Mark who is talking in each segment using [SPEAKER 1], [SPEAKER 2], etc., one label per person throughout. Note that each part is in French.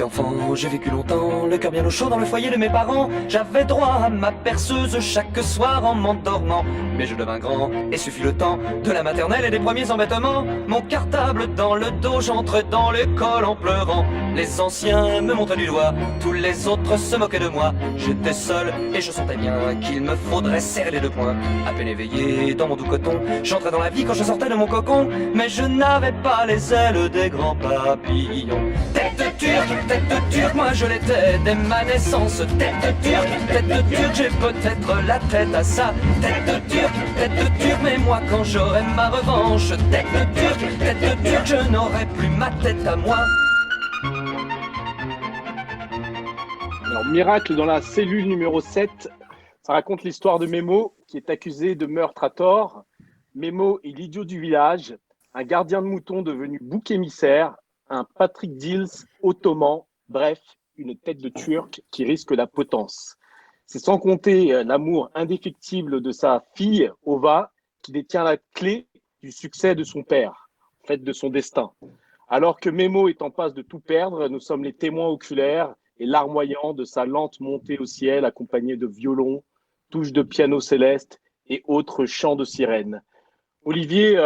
[SPEAKER 1] Enfant, j'ai vécu longtemps, le cœur bien au chaud dans le foyer de mes parents. J'avais droit à ma perceuse chaque soir en m'endormant. Mais je devins grand et suffit le temps de la maternelle et des premiers embêtements. Mon cartable dans le dos, j'entre dans l'école en pleurant. Les anciens me montraient du doigt, tous les autres se moquaient de moi. J'étais seul et je sentais bien qu'il me faudrait serrer les deux poings. À peine éveillé dans mon doux coton, j'entrais dans la vie quand je sortais de mon cocon. Mais je n'avais pas les ailes des grands papillons. Tête de turc, moi je l'étais dès ma naissance. Tête de turc, j'ai peut-être la tête à ça. Tête de turc, mais moi quand j'aurai ma revanche. Tête de turc, je n'aurai plus ma tête à moi.
[SPEAKER 2] Alors, Miracle dans la cellule numéro 7, ça raconte l'histoire de Mémo qui est accusé de meurtre à tort. Mémo est l'idiot du village, un gardien de moutons devenu bouc émissaire, un Patrick Dills ottoman, bref, une tête de turc qui risque la potence. C'est sans compter l'amour indéfectible de sa fille, Ova, qui détient la clé du succès de son père, en fait de son destin. Alors que Mémo est en passe de tout perdre, nous sommes les témoins oculaires et larmoyants de sa lente montée au ciel accompagnée de violons, touches de piano céleste et autres chants de sirène. Olivier,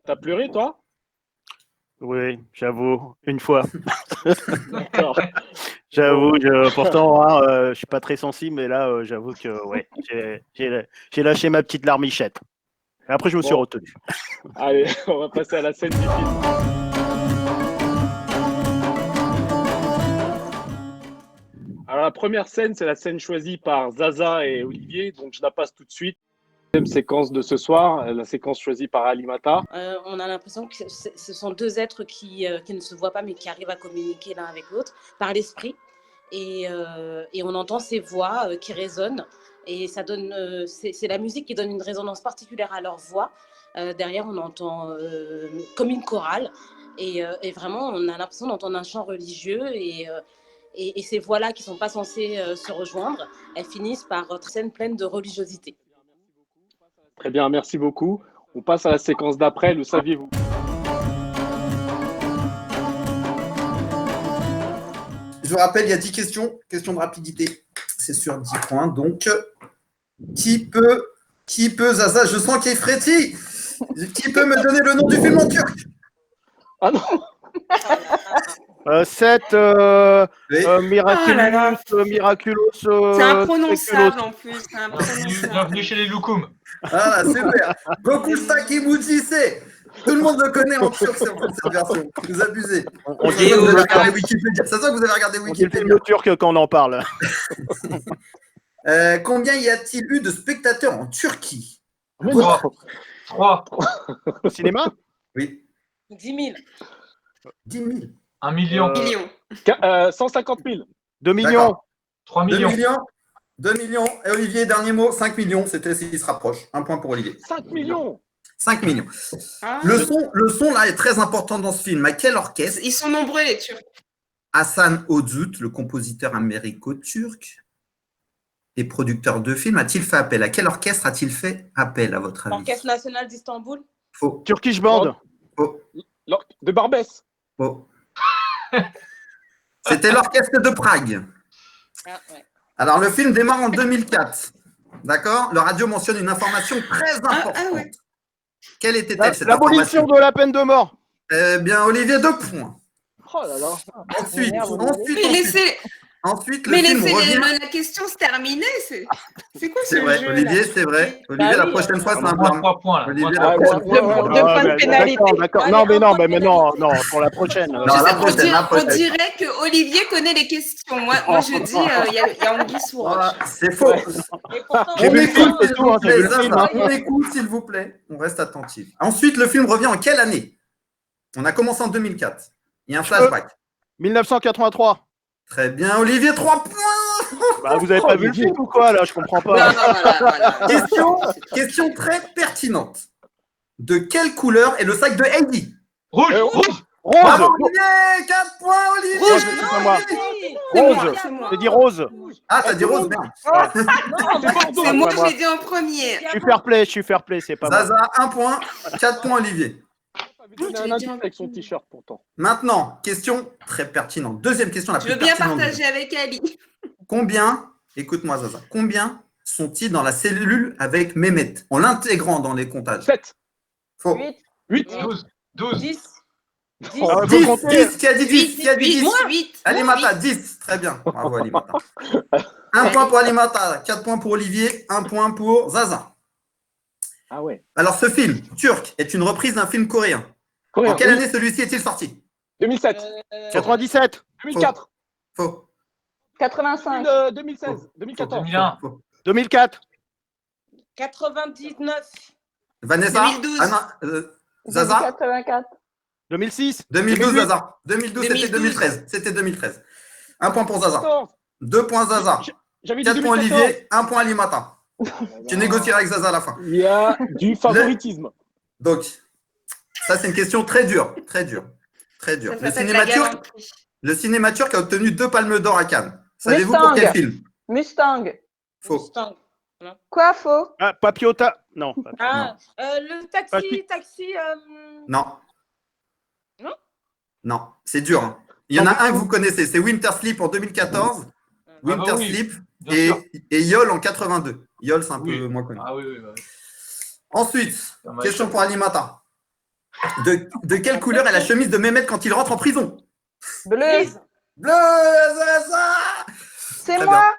[SPEAKER 2] t'as pleuré toi ?
[SPEAKER 3] Oui, j'avoue, une fois.
[SPEAKER 2] D'accord.
[SPEAKER 3] J'avoue, pourtant, je suis pas très sensible, mais là, j'avoue que ouais, j'ai lâché ma petite larmichette. Et après, je me suis retenu.
[SPEAKER 2] Allez, on va passer à la scène du film. Alors, la première scène, c'est la scène choisie par Zaza et Olivier, donc je la passe tout de suite. Deuxième séquence de ce soir, la séquence choisie par Alimata.
[SPEAKER 4] On a l'impression que ce sont deux êtres qui ne se voient pas, mais qui arrivent à communiquer l'un avec l'autre par l'esprit. Et on entend ces voix qui résonnent. Et ça donne, c'est la musique qui donne une résonance particulière à leur voix. Derrière, on entend comme une chorale. Et vraiment, on a l'impression d'entendre un chant religieux. Et ces voix-là qui ne sont pas censées se rejoindre, elles finissent par être une scène pleine de religiosité.
[SPEAKER 2] Très bien, merci beaucoup. On passe à la séquence d'après, le saviez-vous ?
[SPEAKER 5] Je vous rappelle, il y a 10 questions. Question de rapidité. C'est sur 10 points. Donc, qui peut, Zaza, je sens qu'il est frétille. Qui peut me donner le nom du film en turc ?
[SPEAKER 2] Ah non.
[SPEAKER 3] 7, Miraculous.
[SPEAKER 6] C'est imprononçable en plus.
[SPEAKER 7] Bienvenue chez les Loukoum.
[SPEAKER 5] Ah, super. Gokustaki Moutisse. Tout le monde le connaît en turc, cette version. Vous abusez.
[SPEAKER 3] On dit
[SPEAKER 5] vous avez regardé Wikipédia. C'est ça que vous avez regardé Wikipédia.
[SPEAKER 3] C'est le turc quand on en parle.
[SPEAKER 5] Combien y a-t-il eu de spectateurs en Turquie ?
[SPEAKER 7] 3.
[SPEAKER 3] Au cinéma ?
[SPEAKER 5] Oui.
[SPEAKER 4] 10 000.
[SPEAKER 5] 10 000.
[SPEAKER 7] 1 million.
[SPEAKER 2] 150 000.
[SPEAKER 3] 2 millions.
[SPEAKER 5] D'accord.
[SPEAKER 7] 3 millions.
[SPEAKER 5] 2 millions. Et Olivier, dernier mot, 5 millions. C'était s'il se rapproche. Un point pour Olivier.
[SPEAKER 2] 5 millions.
[SPEAKER 5] 5 millions. Le son, là, est très important dans ce film. À quel orchestre
[SPEAKER 6] Ils sont nombreux, les Turcs.
[SPEAKER 5] Hassan Ozout, le compositeur américo-turc et producteur de films, a-t-il fait appel ? À quel orchestre a-t-il fait appel, à votre avis ?
[SPEAKER 4] L'Orchestre national d'Istanbul.
[SPEAKER 5] Faux.
[SPEAKER 3] Turkish Band.
[SPEAKER 5] Faux.
[SPEAKER 2] De Barbès.
[SPEAKER 5] Faux. C'était l'orchestre de Prague.
[SPEAKER 4] Ah, ouais.
[SPEAKER 5] Alors, le film démarre en 2004. D'accord ? Le radio mentionne une information très importante.
[SPEAKER 6] Ouais.
[SPEAKER 5] Quelle était-elle, cette
[SPEAKER 3] L'abolition
[SPEAKER 5] information ?
[SPEAKER 3] de la peine de mort.
[SPEAKER 5] Eh bien, Olivier, 2 points.
[SPEAKER 2] Oh là là.
[SPEAKER 5] Ensuite, le
[SPEAKER 6] Mais
[SPEAKER 5] film
[SPEAKER 6] laissez
[SPEAKER 5] revient.
[SPEAKER 6] la question se terminer. C'est quoi ce
[SPEAKER 5] C'est vrai,
[SPEAKER 6] jeu
[SPEAKER 5] Olivier, c'est vrai. Olivier, la prochaine fois, c'est un
[SPEAKER 7] Moins
[SPEAKER 5] blanc.
[SPEAKER 7] 3 points là.
[SPEAKER 5] Olivier,
[SPEAKER 7] Moins
[SPEAKER 5] la
[SPEAKER 7] trois
[SPEAKER 5] prochaine
[SPEAKER 7] points.
[SPEAKER 5] fois.
[SPEAKER 6] Deux points de pénalité.
[SPEAKER 3] D'accord.
[SPEAKER 4] Allez,
[SPEAKER 3] Non, mais
[SPEAKER 4] un point de
[SPEAKER 3] non,
[SPEAKER 4] pénalité.
[SPEAKER 3] non, pour la prochaine.
[SPEAKER 5] Non, la prochaine, la
[SPEAKER 6] On
[SPEAKER 5] prochaine.
[SPEAKER 6] dirait que Olivier connaît les questions. Moi je dis, il y a Anguille sous roche.
[SPEAKER 5] Voilà, c'est faux.
[SPEAKER 4] Et pourtant,
[SPEAKER 3] J'ai
[SPEAKER 5] On
[SPEAKER 3] vu le film,
[SPEAKER 5] écoute,
[SPEAKER 3] c'est
[SPEAKER 5] s'il
[SPEAKER 3] tout,
[SPEAKER 5] vous
[SPEAKER 3] hein, j'ai
[SPEAKER 5] plaît,
[SPEAKER 3] vu le
[SPEAKER 5] Zaza,
[SPEAKER 3] film, hein.
[SPEAKER 5] on écoute, s'il vous plaît. On reste attentif. Ensuite, le film revient en quelle année ? On a commencé en 2004. Il y a un flashback.
[SPEAKER 3] 1983.
[SPEAKER 5] Très bien, Olivier, 3 points.
[SPEAKER 3] Bah, vous avez pas vu le film ou quoi, là ? Je comprends pas.
[SPEAKER 6] Non,
[SPEAKER 5] Question très pertinente. De quelle couleur est le sac de Heidi ?
[SPEAKER 7] Rouge.
[SPEAKER 3] Rose.
[SPEAKER 5] Bravo, Olivier, 4 points, Olivier.
[SPEAKER 3] Rose, c'est pas moi. Rose. J'ai dit rose.
[SPEAKER 5] Ah, t'as dit rose, merde.
[SPEAKER 6] c'est moi qui l'ai dit en premier.
[SPEAKER 3] Je suis fair play, c'est pas moi.
[SPEAKER 5] Zaza, 1 point. 4 points, Olivier.
[SPEAKER 2] avait donné un indice avec son t-shirt pourtant.
[SPEAKER 5] Maintenant, question très pertinente. Deuxième question la
[SPEAKER 6] Je
[SPEAKER 5] plus
[SPEAKER 6] veux bien
[SPEAKER 5] pertinente.
[SPEAKER 6] partager avec Ali.
[SPEAKER 5] Combien, écoute-moi Zaza, combien sont-ils dans la cellule avec Mehmet en l'intégrant dans les comptages?
[SPEAKER 2] 7,
[SPEAKER 5] Faux.
[SPEAKER 2] 8,
[SPEAKER 7] 12. 12.
[SPEAKER 4] 10. 10.
[SPEAKER 2] Oh,
[SPEAKER 5] 10,
[SPEAKER 2] compter.
[SPEAKER 5] 10, qui a dit 10? Qui a dit 10?
[SPEAKER 6] 8.
[SPEAKER 5] Alimata, 10. Très bien. Bravo, Alimata. Un point pour Alimata, 4 points pour Olivier, 1 point pour Zaza.
[SPEAKER 2] Ah ouais.
[SPEAKER 5] Alors, ce film, Turc, est une reprise d'un film coréen.
[SPEAKER 2] Coréen.
[SPEAKER 5] En quelle
[SPEAKER 2] Oui.
[SPEAKER 5] année celui-ci est-il sorti?
[SPEAKER 2] 2007,
[SPEAKER 3] 97.
[SPEAKER 2] 2004,
[SPEAKER 5] Faux.
[SPEAKER 8] 85.
[SPEAKER 2] 2016, 2014.
[SPEAKER 7] 2001.
[SPEAKER 5] Faux.
[SPEAKER 3] 2004.
[SPEAKER 4] 99.
[SPEAKER 5] Vanessa?
[SPEAKER 6] 2012.
[SPEAKER 5] Ah non, Zaza?
[SPEAKER 8] 84.
[SPEAKER 3] 2006.
[SPEAKER 5] 2012, Zaza. 2012, c'était
[SPEAKER 6] 2012.
[SPEAKER 5] 2013. C'était 2013. 1 point pour Zaza.
[SPEAKER 2] 14.
[SPEAKER 5] 2 points Zaza.
[SPEAKER 2] J'avais dit
[SPEAKER 5] 4 points
[SPEAKER 2] 2014.
[SPEAKER 5] Olivier, 1 point Alimata. Tu négocieras avec Zaza à la fin.
[SPEAKER 2] Il y a du favoritisme.
[SPEAKER 5] Donc, ça, c'est une question très dure. Très dure. Très dure.
[SPEAKER 6] Ça s'appelle la galanterie.
[SPEAKER 5] Le cinéma turc a obtenu 2 palmes d'or à Cannes. Savez-vous pour
[SPEAKER 8] Mustang.
[SPEAKER 5] quel film?
[SPEAKER 8] Mustang.
[SPEAKER 5] Faux.
[SPEAKER 4] Mustang.
[SPEAKER 8] Quoi, faux?
[SPEAKER 3] Ah, Papiota. Non.
[SPEAKER 4] Ah, le taxi.
[SPEAKER 5] Non.
[SPEAKER 4] Non.
[SPEAKER 5] Non. C'est dur. Hein. Il y en a un que vous connaissez. C'est Winter Sleep en 2014. Winter
[SPEAKER 7] bah oui,
[SPEAKER 5] Sleep
[SPEAKER 7] bien
[SPEAKER 5] et,
[SPEAKER 7] sûr.
[SPEAKER 5] et Yol en 82. Yol, c'est un
[SPEAKER 7] Oui.
[SPEAKER 5] peu moins connu.
[SPEAKER 7] Ah oui, oui, oui.
[SPEAKER 5] Ensuite,
[SPEAKER 7] Dommage.
[SPEAKER 5] question pour Alimata. De quelle couleur est la chemise de Mehmet quand il rentre en prison?
[SPEAKER 8] Bleu.
[SPEAKER 5] Bleu, Zaza.
[SPEAKER 8] C'est
[SPEAKER 5] Très
[SPEAKER 8] moi.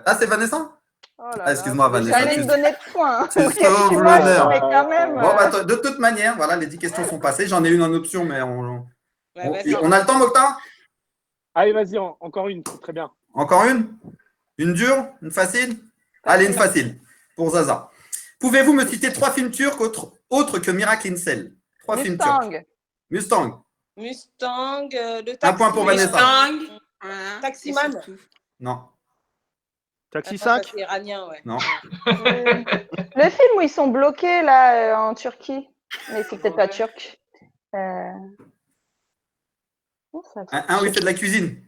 [SPEAKER 5] Ah, c'est Vanessa?
[SPEAKER 8] Oh là
[SPEAKER 5] Ah, excuse-moi,
[SPEAKER 8] là.
[SPEAKER 5] Vanessa,
[SPEAKER 8] J'allais
[SPEAKER 5] tu-
[SPEAKER 8] me donner de points. hein.
[SPEAKER 5] tu
[SPEAKER 8] Ouais,
[SPEAKER 5] sauves
[SPEAKER 8] je suis moche,
[SPEAKER 5] l'honneur.
[SPEAKER 8] mais quand même.
[SPEAKER 5] Bon, bah, de toute manière, voilà, les 10 questions sont passées. J'en ai une en option, mais
[SPEAKER 4] Ouais, vas-y.
[SPEAKER 5] on a le temps, Mokhtar?
[SPEAKER 2] Allez, vas-y, encore une. Très bien.
[SPEAKER 5] Encore une? Une dure? Une facile? Allez, une facile pour Zaza. Pouvez-vous me citer 3 films turcs autres que Miracle in Cell? 3 films turcs.
[SPEAKER 8] Mustang.
[SPEAKER 4] Mustang, le taxi.
[SPEAKER 5] Un point pour Vanessa.
[SPEAKER 6] Mustang. Voilà.
[SPEAKER 4] Taximan.
[SPEAKER 6] Et surtout.
[SPEAKER 5] Non,
[SPEAKER 3] Taxi
[SPEAKER 4] Attends,
[SPEAKER 3] 5.
[SPEAKER 4] ça, c'est iranien, ouais.
[SPEAKER 5] non.
[SPEAKER 8] Le film où ils sont bloqués là en Turquie. Mais c'est peut-être pas turc. Oh,
[SPEAKER 5] Un où il fait de la cuisine.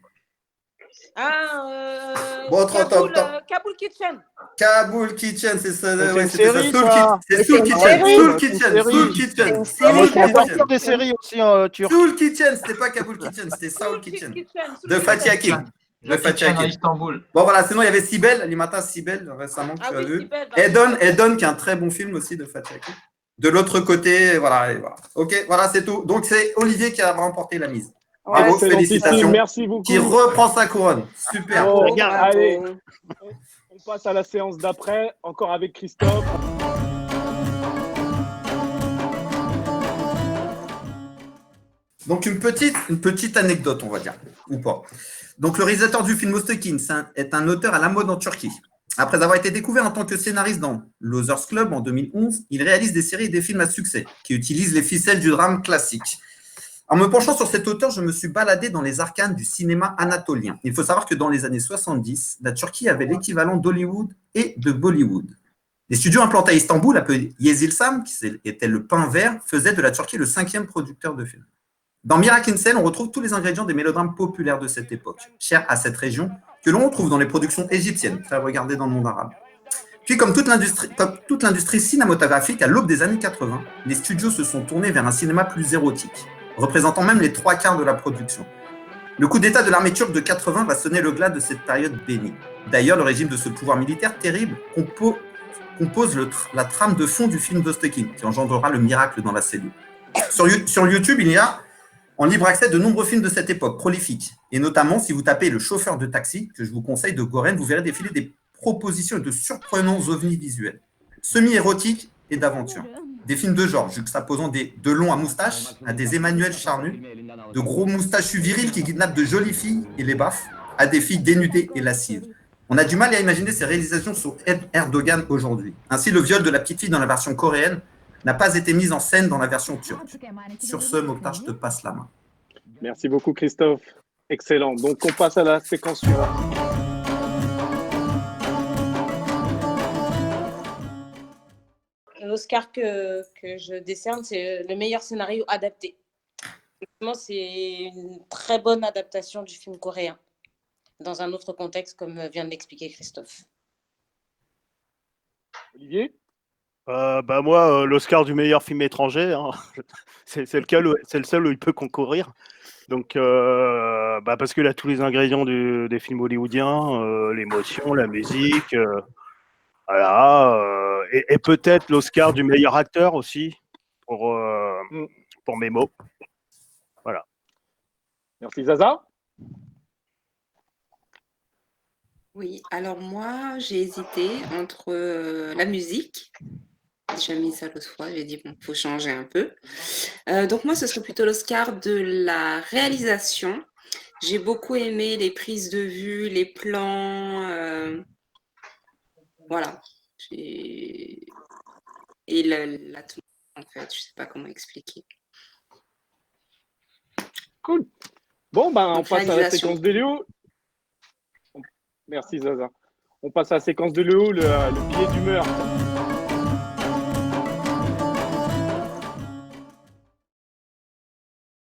[SPEAKER 5] Bon,
[SPEAKER 4] Kaboul,
[SPEAKER 5] top.
[SPEAKER 4] Kaboul Kitchen.
[SPEAKER 5] Kaboul Kitchen, c'est ça.
[SPEAKER 3] C'est
[SPEAKER 5] Ouais,
[SPEAKER 3] une
[SPEAKER 5] c'était ça.
[SPEAKER 3] série,
[SPEAKER 5] Soul
[SPEAKER 3] ça.
[SPEAKER 5] Kitchen. C'est
[SPEAKER 8] Mais
[SPEAKER 5] Soul
[SPEAKER 8] c'est une
[SPEAKER 5] Kitchen.
[SPEAKER 8] série.
[SPEAKER 5] Soul
[SPEAKER 3] C'est une
[SPEAKER 5] Kitchen.
[SPEAKER 3] série.
[SPEAKER 5] Soul Kitchen.
[SPEAKER 8] C'est une
[SPEAKER 5] Soul
[SPEAKER 3] Moi, je peux
[SPEAKER 8] série.
[SPEAKER 5] Kitchen.
[SPEAKER 3] sortir des séries aussi turques.
[SPEAKER 5] Soul Kitchen, c'était pas Kaboul Kitchen, c'était Soul Kitchen. De Fatih Akin. De Fatih
[SPEAKER 7] à
[SPEAKER 5] Akin.
[SPEAKER 7] Istanbul.
[SPEAKER 5] Bon, voilà, sinon il y avait Sibel, Alimata Sibel, récemment, que
[SPEAKER 4] Ah
[SPEAKER 5] tu as
[SPEAKER 4] oui,
[SPEAKER 5] vu.
[SPEAKER 4] Sibel,
[SPEAKER 5] Eden, qui est un très bon film aussi de Fatih Akin. De l'autre côté, voilà, et voilà. Ok, voilà, c'est tout. Donc, c'est Olivier qui a remporté la mise.
[SPEAKER 8] Ouais,
[SPEAKER 5] Bravo,
[SPEAKER 2] c'est
[SPEAKER 5] félicitations.
[SPEAKER 2] gentil, merci beaucoup.
[SPEAKER 5] Qui reprend sa couronne. Super.
[SPEAKER 2] Oh,
[SPEAKER 3] Regarde.
[SPEAKER 2] allez, on passe à la séance d'après, encore avec Christophe.
[SPEAKER 5] Donc, une petite anecdote, on va dire, ou pas. Donc, le réalisateur du film Ostekin est un auteur à la mode en Turquie. Après avoir été découvert en tant que scénariste dans Losers Club en 2011, il réalise des séries et des films à succès qui utilisent les ficelles du drame classique. En me penchant sur cet auteur, je me suis baladé dans les arcanes du cinéma anatolien. Il faut savoir que dans les années 70, la Turquie avait l'équivalent d'Hollywood et de Bollywood. Les studios implantés à Istanbul, appelés Yeşilçam, qui était le pain vert, faisaient de la Turquie le 5e producteur de films. Dans Miracle in Cell, on retrouve tous les ingrédients des mélodrames populaires de cette époque, chers à cette région, que l'on retrouve dans les productions égyptiennes, très regardées dans le monde arabe. Puis, comme toute l'industrie cinématographique, à l'aube des années 80, les studios se sont tournés vers un cinéma plus érotique, représentant même les 3/4 de la production. Le coup d'État de l'armée turque de 80 va sonner le glas de cette période bénie. D'ailleurs, le régime de ce pouvoir militaire terrible compose la trame de fond du film d'Ostekin, qui engendrera le miracle dans la cellule. Sur YouTube, il y a en libre accès de nombreux films de cette époque, prolifiques. Et notamment, si vous tapez Le chauffeur de taxi, que je vous conseille, de Goren, vous verrez défiler des propositions et de surprenants ovnis visuels, semi-érotiques et d'aventure. Des films de genre, juxtaposant de longs à moustaches à des Emmanuel charnus, de gros moustachus virils qui kidnappent de jolies filles et les baffent, à des filles dénudées et lascives. On a du mal à imaginer ces réalisations sur Erdogan aujourd'hui. Ainsi, le viol de la petite fille dans la version coréenne n'a pas été mis en scène dans la version turque. Sur ce, Mokhtar, je te passe la main.
[SPEAKER 2] Merci beaucoup, Christophe. Excellent. Donc, on passe à la séquence suivante.
[SPEAKER 4] L'Oscar que je décerne, c'est le meilleur scénario adapté. Effectivement, c'est une très bonne adaptation du film coréen, dans un autre contexte, comme vient de l'expliquer Christophe.
[SPEAKER 2] Olivier?
[SPEAKER 3] Bah moi, l'Oscar du meilleur film étranger, hein, c'est le seul où il peut concourir. Donc, bah parce qu'il a tous les ingrédients des films hollywoodiens, l'émotion, la musique, voilà, et peut-être l'Oscar du meilleur acteur aussi pour, euh,
[SPEAKER 2] Mm.
[SPEAKER 3] pour Memo. Voilà.
[SPEAKER 2] Merci Zaza.
[SPEAKER 6] Oui, alors moi, j'ai hésité entre la musique. J'ai déjà mis ça l'autre fois, j'ai dit, bon, faut changer un peu. Donc moi, ce serait plutôt l'Oscar de la réalisation. J'ai beaucoup aimé les prises de vue, les plans, voilà. Et la tenue, en fait, je sais pas comment expliquer.
[SPEAKER 2] Cool. Bon, ben, on
[SPEAKER 6] Donc,
[SPEAKER 2] passe à la
[SPEAKER 6] réalisation.
[SPEAKER 2] séquence de Léo. Merci Zaza. On passe à la séquence de Léo, le billet d'humeur.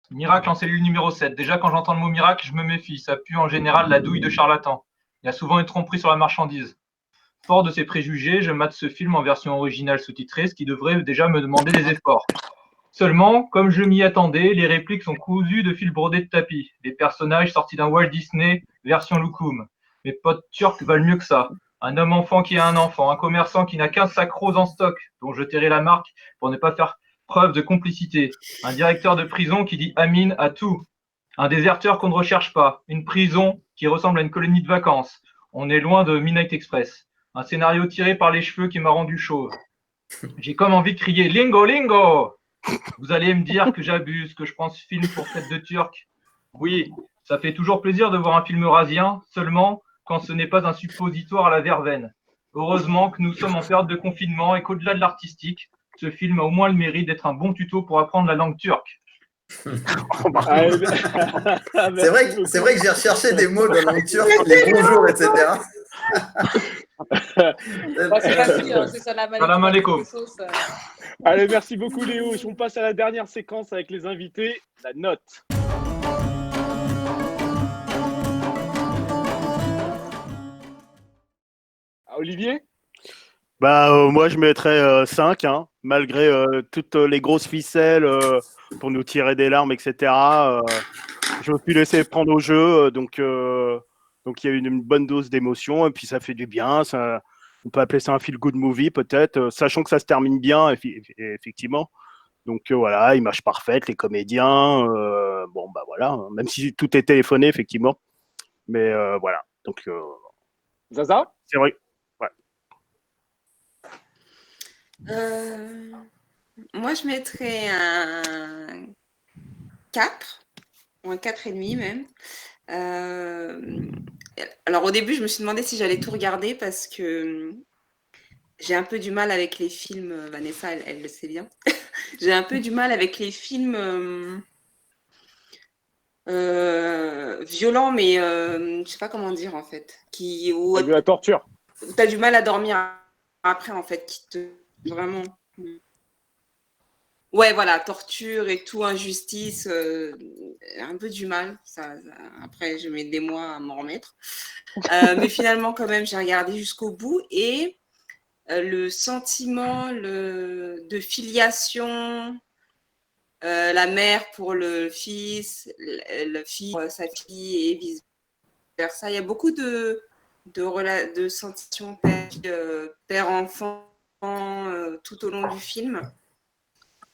[SPEAKER 7] Miracle en cellule numéro 7. Déjà, quand j'entends le mot miracle, je me méfie. Ça pue en général la douille de charlatan. Il y a souvent une tromperie sur la marchandise. Fort de ces préjugés, je mate ce film en version originale sous-titrée, ce qui devrait déjà me demander des efforts. Seulement, comme je m'y attendais, les répliques sont cousues de fil brodé de tapis. Des personnages sortis d'un Walt Disney version Loukoum. Mes potes turcs valent mieux que ça. Un homme-enfant qui a un enfant, un commerçant qui n'a qu'un sac rose en stock, dont je tairai la marque pour ne pas faire preuve de complicité. Un directeur de prison qui dit Amine à tout. Un déserteur qu'on ne recherche pas. Une prison qui ressemble à une colonie de vacances. On est loin de Midnight Express. Un scénario tiré par les cheveux qui m'a rendu chauve. J'ai comme envie de crier Lingo Lingo. Vous allez me dire que j'abuse, que je prends ce film pour tête de turc. Oui, ça fait toujours plaisir de voir un film eurasien, seulement quand ce n'est pas un suppositoire à la verveine. Heureusement que nous sommes en période de confinement et qu'au-delà de l'artistique, ce film a au moins le mérite d'être un bon tuto pour apprendre la langue turque.
[SPEAKER 2] Allez,
[SPEAKER 5] C'est vrai que j'ai recherché des mots de langue turque, les bonjours, etc.
[SPEAKER 4] C'est facile, hein, c'est Salam
[SPEAKER 7] Salam
[SPEAKER 4] alaikum.
[SPEAKER 7] alaikum.
[SPEAKER 2] Allez, merci beaucoup Léo. On passe à la dernière séquence avec les invités, la note. Olivier?
[SPEAKER 3] Bah, moi, je mettrais 5, hein, malgré toutes les grosses ficelles pour nous tirer des larmes, etc. Je me suis laissé prendre au jeu, donc il y a eu une bonne dose d'émotion, et puis ça fait du bien. On peut appeler ça un feel-good movie, peut-être, sachant que ça se termine bien, effectivement. Donc voilà, image parfaite, les comédiens, bon, bah voilà, même si tout est téléphoné, effectivement. Mais voilà, donc
[SPEAKER 2] Zaza?
[SPEAKER 3] c'est vrai.
[SPEAKER 6] Moi, je mettrais un 4 ou un 4,5 même. Alors au début, je me suis demandé si j'allais tout regarder parce que j'ai un peu du mal avec les films, Vanessa, elle le sait bien. J'ai un peu du mal avec les films violents, mais je sais pas comment dire en fait. Où
[SPEAKER 2] De la torture.
[SPEAKER 6] tu as du mal à dormir après en fait, qui te vraiment. Ouais, voilà, torture et tout, injustice, un peu du mal. Après, je mets des mois à m'en remettre. Mais finalement, quand même, j'ai regardé jusqu'au bout et le sentiment de filiation, la mère pour le fils, le fils pour sa fille et vice-versa. Il y a beaucoup de sensations père-enfant tout au long du film.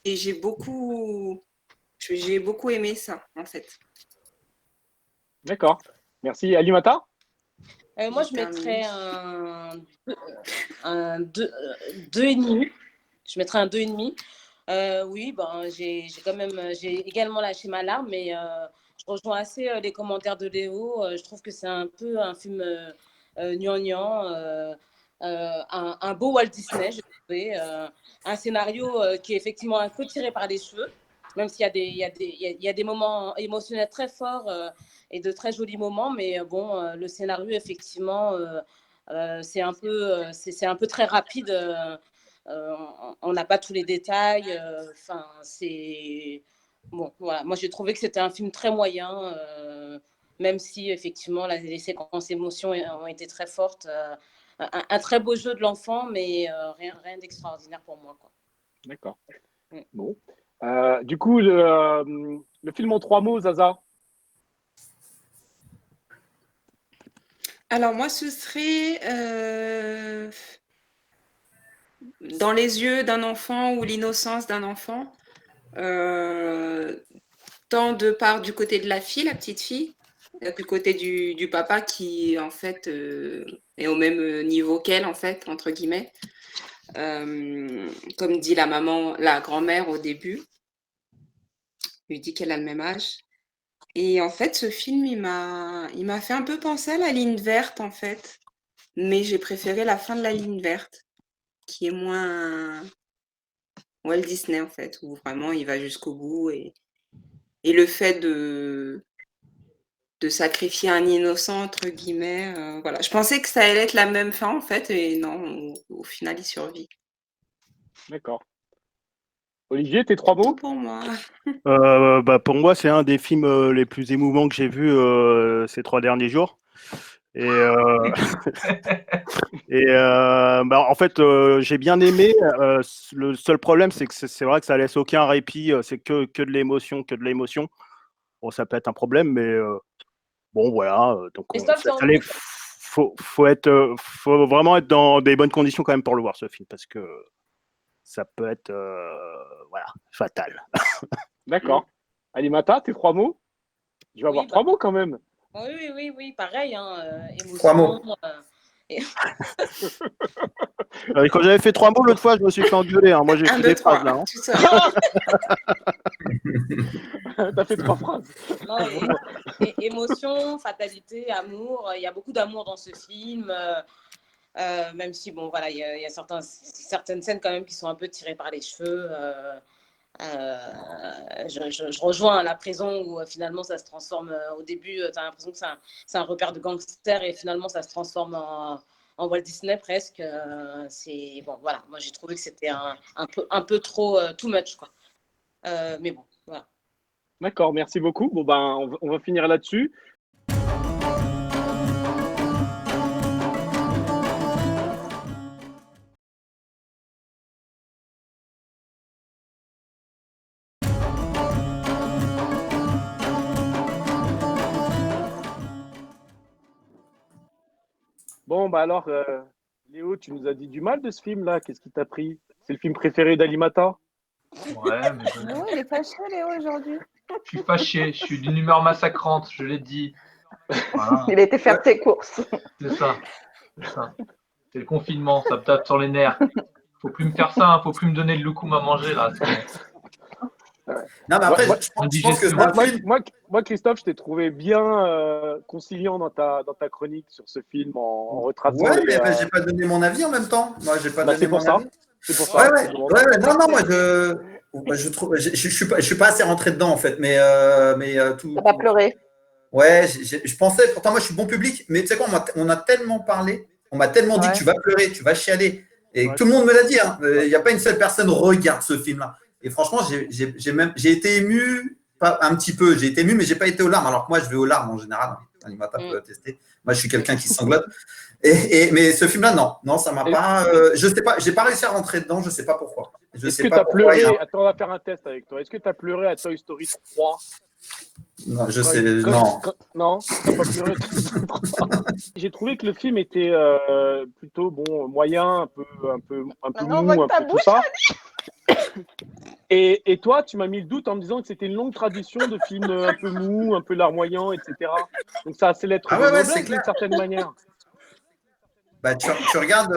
[SPEAKER 6] Et j'ai beaucoup aimé ça, en fait.
[SPEAKER 2] D'accord. Merci. Alimata?
[SPEAKER 4] Moi, je mettrais un 2,5. Je mettrais un 2,5. Oui, ben, j'ai également lâché ma larme, mais je rejoins assez les commentaires de Léo. Je trouve que c'est un peu un film gnangnan, un beau Walt Disney, j'ai trouvé. Un scénario qui est effectivement un peu tiré par les cheveux, même s'il y a des moments émotionnels très forts et de très jolis moments, mais bon, le scénario, effectivement, c'est un peu très rapide. On n'a pas tous les détails. Enfin, c'est bon. Voilà. Moi, j'ai trouvé que c'était un film très moyen, même si effectivement les séquences émotions ont été très fortes. un très beau jeu de l'enfant, mais rien d'extraordinaire pour moi, quoi.
[SPEAKER 2] D'accord.
[SPEAKER 4] Mm.
[SPEAKER 2] Bon. Du coup, le film en 3 mots, Zaza.
[SPEAKER 6] Alors moi, ce serait dans les yeux d'un enfant ou l'innocence d'un enfant, tant de part du côté de la fille, la petite fille, du côté du papa qui en fait est au même niveau qu'elle en fait, entre guillemets. Comme dit la maman, la grand-mère au début, lui dit qu'elle a le même âge. Et en fait, ce film, il m'a fait un peu penser à La Ligne verte, en fait. Mais j'ai préféré la fin de La Ligne verte, qui est moins Walt Disney, en fait, où vraiment il va jusqu'au bout. Et le fait de sacrifier un innocent, entre guillemets, voilà. Je pensais que ça allait être la même fin, en fait, et non, au final, il survit.
[SPEAKER 2] D'accord. Olivier, tes 3
[SPEAKER 6] Tout
[SPEAKER 2] mots?
[SPEAKER 6] pour moi.
[SPEAKER 3] Pour moi, c'est un des films les plus émouvants que j'ai vus ces 3 derniers jours. Et, en fait, j'ai bien aimé. Le seul problème, c'est que c'est vrai que ça laisse aucun répit. C'est que de l'émotion, que de l'émotion. Bon, ça peut être un problème, mais bon, voilà. Donc, faut vraiment être dans des bonnes conditions quand même pour le voir, ce film, parce que ça peut être voilà, fatal.
[SPEAKER 2] D'accord. Alimata, tes 3 mots? Je vais avoir 3 mots quand même.
[SPEAKER 4] Oui, pareil. Émotion,
[SPEAKER 5] 3 mots.
[SPEAKER 3] Quand j'avais fait 3 mots l'autre fois, je me suis fait engueuler. Hein. Moi, j'ai
[SPEAKER 6] Un,
[SPEAKER 3] fait
[SPEAKER 6] deux,
[SPEAKER 3] des
[SPEAKER 6] trois.
[SPEAKER 3] phrases là. Hein.
[SPEAKER 6] Tout ça.
[SPEAKER 2] T'as fait 3 phrases.
[SPEAKER 4] Non, émotion, fatalité, amour. Il y a beaucoup d'amour dans ce film. Même si, bon, voilà, il y a certaines scènes quand même qui sont un peu tirées par les cheveux. Je rejoins la prison où finalement ça se transforme. Au début, tu as l'impression que c'est un repère de gangsters et finalement ça se transforme en Walt Disney presque. Bon, voilà, moi j'ai trouvé que c'était un peu trop too much, quoi. Mais bon, voilà.
[SPEAKER 2] D'accord, merci beaucoup. Bon, on va finir là-dessus. Bon, alors, Léo, tu nous as dit du mal de ce film-là. Qu'est-ce qui t'a pris? C'est le film préféré d'Alimata?
[SPEAKER 7] Ouais, mais
[SPEAKER 8] Léo, il est fâché, Léo, aujourd'hui.
[SPEAKER 7] je suis fâché, je suis d'une humeur massacrante, je l'ai dit. Voilà,
[SPEAKER 8] Il a été faire ses courses.
[SPEAKER 7] c'est ça. C'est le confinement, ça me tape sur les nerfs. Faut plus me faire ça, hein, faut plus me donner le loukoum à manger là.
[SPEAKER 5] Non, mais après,
[SPEAKER 2] Moi-
[SPEAKER 5] je pense que c'est un film.
[SPEAKER 2] Moi, Christophe, je t'ai trouvé bien conciliant dans ta chronique sur ce film en retraçant.
[SPEAKER 5] Ouais, mais j'ai pas donné mon avis en même temps. Moi, j'ai pas donné
[SPEAKER 2] c'est pour
[SPEAKER 5] mon
[SPEAKER 2] ça.
[SPEAKER 5] avis.
[SPEAKER 2] C'est pour ça.
[SPEAKER 5] Ouais. Non, moi, je trouve, je suis pas assez rentré dedans en fait, mais tout.
[SPEAKER 8] T'as pas pleuré.
[SPEAKER 5] Ouais, je pensais. Pourtant, moi, je suis bon public, mais tu sais quoi, on a tellement parlé, on m'a tellement dit que tu vas pleurer, tu vas chialer, et tout le monde me l'a dit. Il n'y a pas une seule personne regarde ce film-là. Et franchement, j'ai été ému, pas un petit peu. J'ai été ému, mais j'ai pas été aux larmes. Alors que moi, je vais aux larmes en général. Alimata peut tester. Moi, je suis quelqu'un qui sanglote. Mais ce film-là, non, ça m'a pas. Je sais pas, j'ai pas réussi à rentrer dedans. Je sais pas pourquoi.
[SPEAKER 2] Est-ce que tu as pleuré? Attends, on va faire un test avec toi. Est-ce que tu as pleuré à Toy Story 3?
[SPEAKER 5] Non, je sais. Non.
[SPEAKER 2] Non, t'as pas pleuré. J'ai trouvé que le film était plutôt moyen, un peu mou, un peu tout ça. Et toi, tu m'as mis le doute en me disant que c'était une longue tradition de films un peu mou, un peu larmoyant, etc. Donc ça a ses lettres de noblesse d'une certaine manière.
[SPEAKER 5] Bah, tu regardes,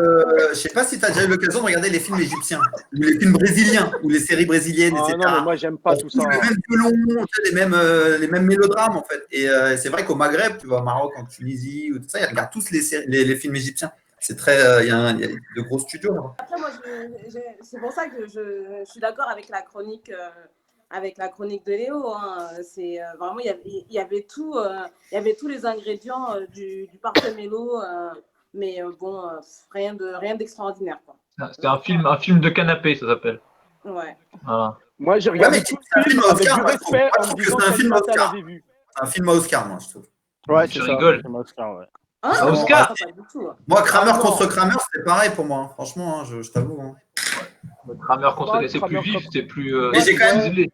[SPEAKER 5] je sais pas si tu as déjà eu l'occasion de regarder les films égyptiens, ou les films brésiliens, ou les séries brésiliennes, etc.
[SPEAKER 2] Non, mais moi, j'aime pas tout ça.
[SPEAKER 5] Les mêmes violons, les mêmes mélodrames, en fait. Et c'est vrai qu'au Maghreb, tu vas au Maroc, en Tunisie, ou tout ça, ils regardent tous les films égyptiens. C'est très. Il y a de gros studios. Là.
[SPEAKER 4] Après, moi, c'est pour ça que je suis d'accord avec la chronique. Avec la chronique de Léo, c'est vraiment il y avait tout, il y avait tous les ingrédients du parfait mélo, mais bon, rien d'extraordinaire, quoi.
[SPEAKER 7] C'est un film de canapé, ça s'appelle.
[SPEAKER 4] Ouais.
[SPEAKER 7] Voilà.
[SPEAKER 2] Moi, j'ai regardé tout le film avec du respect en me disant
[SPEAKER 5] c'est un film
[SPEAKER 2] qu'Alimata
[SPEAKER 5] Oscar.
[SPEAKER 2] l'avait vu.
[SPEAKER 5] Un film à Oscar, moi, je trouve.
[SPEAKER 3] Ouais,
[SPEAKER 7] Tu rigoles.
[SPEAKER 3] Oscar, ouais.
[SPEAKER 4] Hein
[SPEAKER 7] Ah, Oscar.
[SPEAKER 4] Pas du tout.
[SPEAKER 5] Moi, Kramer
[SPEAKER 2] Ah, non.
[SPEAKER 5] contre Kramer, c'est pareil pour moi, hein. Franchement, hein, je t'avoue. Hein.
[SPEAKER 7] Kramer contre
[SPEAKER 2] Ouais,
[SPEAKER 7] c'est plus
[SPEAKER 2] Kramer
[SPEAKER 7] vif,
[SPEAKER 2] contre-
[SPEAKER 7] c'est plus.
[SPEAKER 5] Mais j'ai quand même-
[SPEAKER 7] ciselé.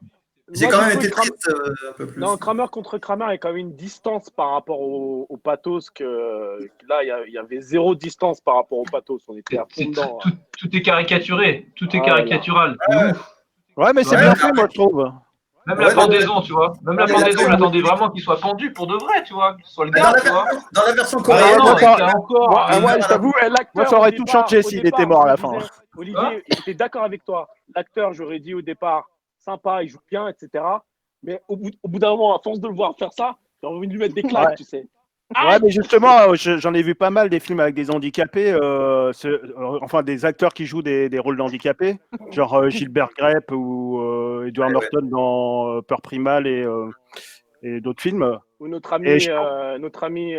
[SPEAKER 5] J'ai
[SPEAKER 2] Moi,
[SPEAKER 5] quand
[SPEAKER 2] j'ai
[SPEAKER 5] même
[SPEAKER 2] trouvé
[SPEAKER 5] été
[SPEAKER 2] Kramer-
[SPEAKER 5] triste un peu plus.
[SPEAKER 2] Non, Kramer contre Kramer, il y a quand même une distance par rapport au pathos. Là, il y avait zéro distance par rapport au pathos. On était à fond
[SPEAKER 7] C'est
[SPEAKER 2] dedans.
[SPEAKER 7] tout est caricaturé, tout est
[SPEAKER 2] Ah,
[SPEAKER 7] caricatural. De ouf.
[SPEAKER 3] Ouais, mais c'est
[SPEAKER 7] Ouais,
[SPEAKER 3] bien
[SPEAKER 5] mais
[SPEAKER 3] fait, moi, je trouve.
[SPEAKER 7] Même
[SPEAKER 5] Ouais,
[SPEAKER 7] la pendaison, tu vois. Même la
[SPEAKER 5] mais la-
[SPEAKER 7] pendaison, j'attendais vraiment qu'il soit pendu pour de vrai, tu vois. Qu'il soit le
[SPEAKER 5] Mais
[SPEAKER 7] gars, tu vois.
[SPEAKER 5] dans la version
[SPEAKER 3] Ah,
[SPEAKER 5] coréenne,
[SPEAKER 7] non,
[SPEAKER 3] d'accord.
[SPEAKER 7] c'était encore.
[SPEAKER 2] Moi,
[SPEAKER 5] Ah,
[SPEAKER 2] moi,
[SPEAKER 5] voilà.
[SPEAKER 2] je t'avoue, l'acteur.
[SPEAKER 3] ça aurait
[SPEAKER 2] au
[SPEAKER 3] tout
[SPEAKER 2] départ-
[SPEAKER 3] changé
[SPEAKER 2] au
[SPEAKER 3] s'il
[SPEAKER 2] départ,
[SPEAKER 3] était mort à la
[SPEAKER 2] je me
[SPEAKER 3] fin.
[SPEAKER 2] disais, Olivier, j'étais d'accord avec toi. L'acteur, j'aurais dit au départ, sympa, il joue bien, etc. Mais au bout d'un moment, à force de le voir faire ça, j'ai envie de lui mettre des claques,
[SPEAKER 3] Ouais.
[SPEAKER 2] tu sais.
[SPEAKER 3] Ouais, mais justement, j'en ai vu pas mal des films avec des handicapés, enfin des acteurs qui jouent des rôles d'handicapés, genre Gilbert Grape ou Edward
[SPEAKER 5] Ouais, ouais.
[SPEAKER 3] Norton dans Peur Primale et d'autres films.
[SPEAKER 2] Ou notre
[SPEAKER 3] Et
[SPEAKER 2] ami,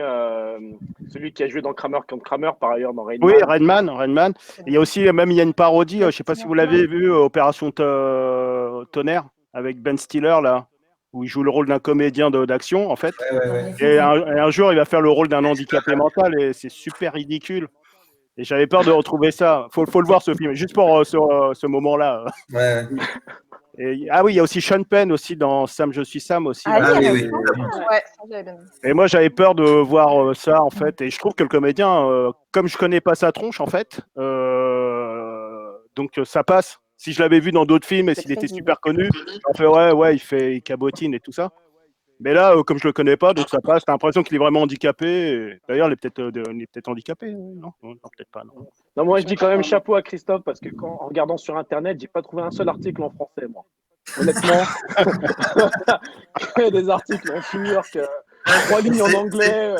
[SPEAKER 2] celui qui a joué dans Kramer contre Kramer, par ailleurs, dans Rain
[SPEAKER 3] Oui,
[SPEAKER 2] Man.
[SPEAKER 3] Redman. Il y a aussi, même il y a une parodie, je sais pas si vous l'avez vu, Opération Tonnerre, avec Ben Stiller, là, où il joue le rôle d'un comédien d'action, en fait.
[SPEAKER 5] Ouais.
[SPEAKER 3] Et un jour, il va faire le rôle d'un handicapé mental et c'est super ridicule. Et j'avais peur de retrouver ça. Faut le voir, ce film, juste pour ce moment-là.
[SPEAKER 5] Ouais.
[SPEAKER 3] Ah oui, il y a aussi Sean Penn aussi dans Sam, je suis Sam aussi.
[SPEAKER 8] Ah,
[SPEAKER 3] là.
[SPEAKER 5] oui,
[SPEAKER 8] oui,
[SPEAKER 5] oui.
[SPEAKER 8] Ouais, ça, j'avais bien aimé.
[SPEAKER 3] Et moi, j'avais peur de voir ça, en fait. Et je trouve que le comédien, comme je connais pas sa tronche, en fait, donc ça passe. Si je l'avais vu dans d'autres films et
[SPEAKER 8] C'est
[SPEAKER 3] s'il était
[SPEAKER 8] crédible.
[SPEAKER 3] super connu, on fait il cabotine et tout ça. Mais là, comme je le connais pas, donc ça passe. T'as l'impression qu'il est vraiment handicapé. D'ailleurs, il est peut-être handicapé, non, peut-être pas. Non.
[SPEAKER 2] Non, moi, je dis quand même chapeau à Christophe, parce que en regardant sur Internet, j'ai pas trouvé un seul article en français, moi. Honnêtement, des articles en turc, 3 lignes en anglais.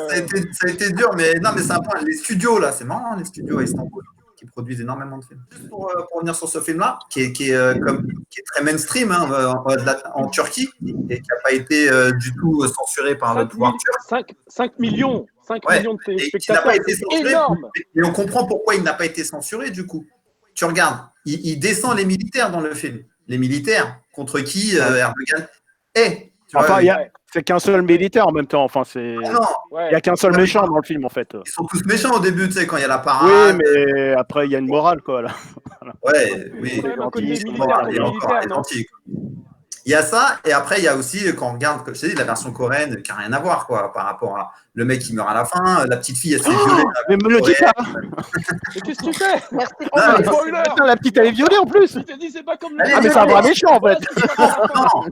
[SPEAKER 5] Ça a été dur, mais non, mais c'est un point. Les studios, là, c'est marrant, les studios à Istanbul, qui produisent énormément de films. Juste pour revenir sur ce film-là, qui est très mainstream hein, en Turquie, et qui n'a pas été du tout censuré par le
[SPEAKER 2] 5,
[SPEAKER 5] pouvoir turc.
[SPEAKER 2] 5 millions, 5
[SPEAKER 5] Ouais,
[SPEAKER 2] millions de
[SPEAKER 5] et qui n'a
[SPEAKER 2] téléspectateurs,
[SPEAKER 5] pas été
[SPEAKER 2] c'est
[SPEAKER 5] censuré.
[SPEAKER 2] énorme.
[SPEAKER 5] Et on comprend pourquoi il n'a pas été censuré, du coup. Tu regardes, il descend les militaires dans le film. Les militaires contre qui Erdogan est. Tu vois,
[SPEAKER 3] Enfin, c'est qu'un seul militaire en même temps. Enfin, c'est.
[SPEAKER 5] ah non,
[SPEAKER 2] Ouais.
[SPEAKER 3] Il n'y a qu'un seul méchant dans le film, en fait.
[SPEAKER 5] ils sont tous méchants au début, tu sais, quand il y a la
[SPEAKER 3] Oui,
[SPEAKER 5] parade.
[SPEAKER 3] mais après, il y a une morale, quoi. Là.
[SPEAKER 5] Ouais, oui.
[SPEAKER 2] Il y a quand même un côté
[SPEAKER 3] gentil,
[SPEAKER 2] militaire
[SPEAKER 5] Il est
[SPEAKER 2] contre
[SPEAKER 5] encore
[SPEAKER 2] militaire, non?
[SPEAKER 5] gentil, quoi. Il y a ça, et après, il y a aussi, quand on regarde, comme je t'ai dit, la version coréenne qui n'a rien à voir, quoi, par rapport à le mec qui meurt à la fin, la petite fille, elle se fait violer.
[SPEAKER 3] Mais me le dis pas.
[SPEAKER 2] Mais qu'est-ce que tu fais?
[SPEAKER 8] Merci
[SPEAKER 5] Non,
[SPEAKER 8] pour
[SPEAKER 5] mais
[SPEAKER 8] le
[SPEAKER 2] Spoiler!
[SPEAKER 3] Putain, la petite, elle est violée en plus.
[SPEAKER 2] Il te dit, c'est pas comme
[SPEAKER 5] Ah,
[SPEAKER 3] mais c'est un vrai méchant, en fait.
[SPEAKER 5] Non,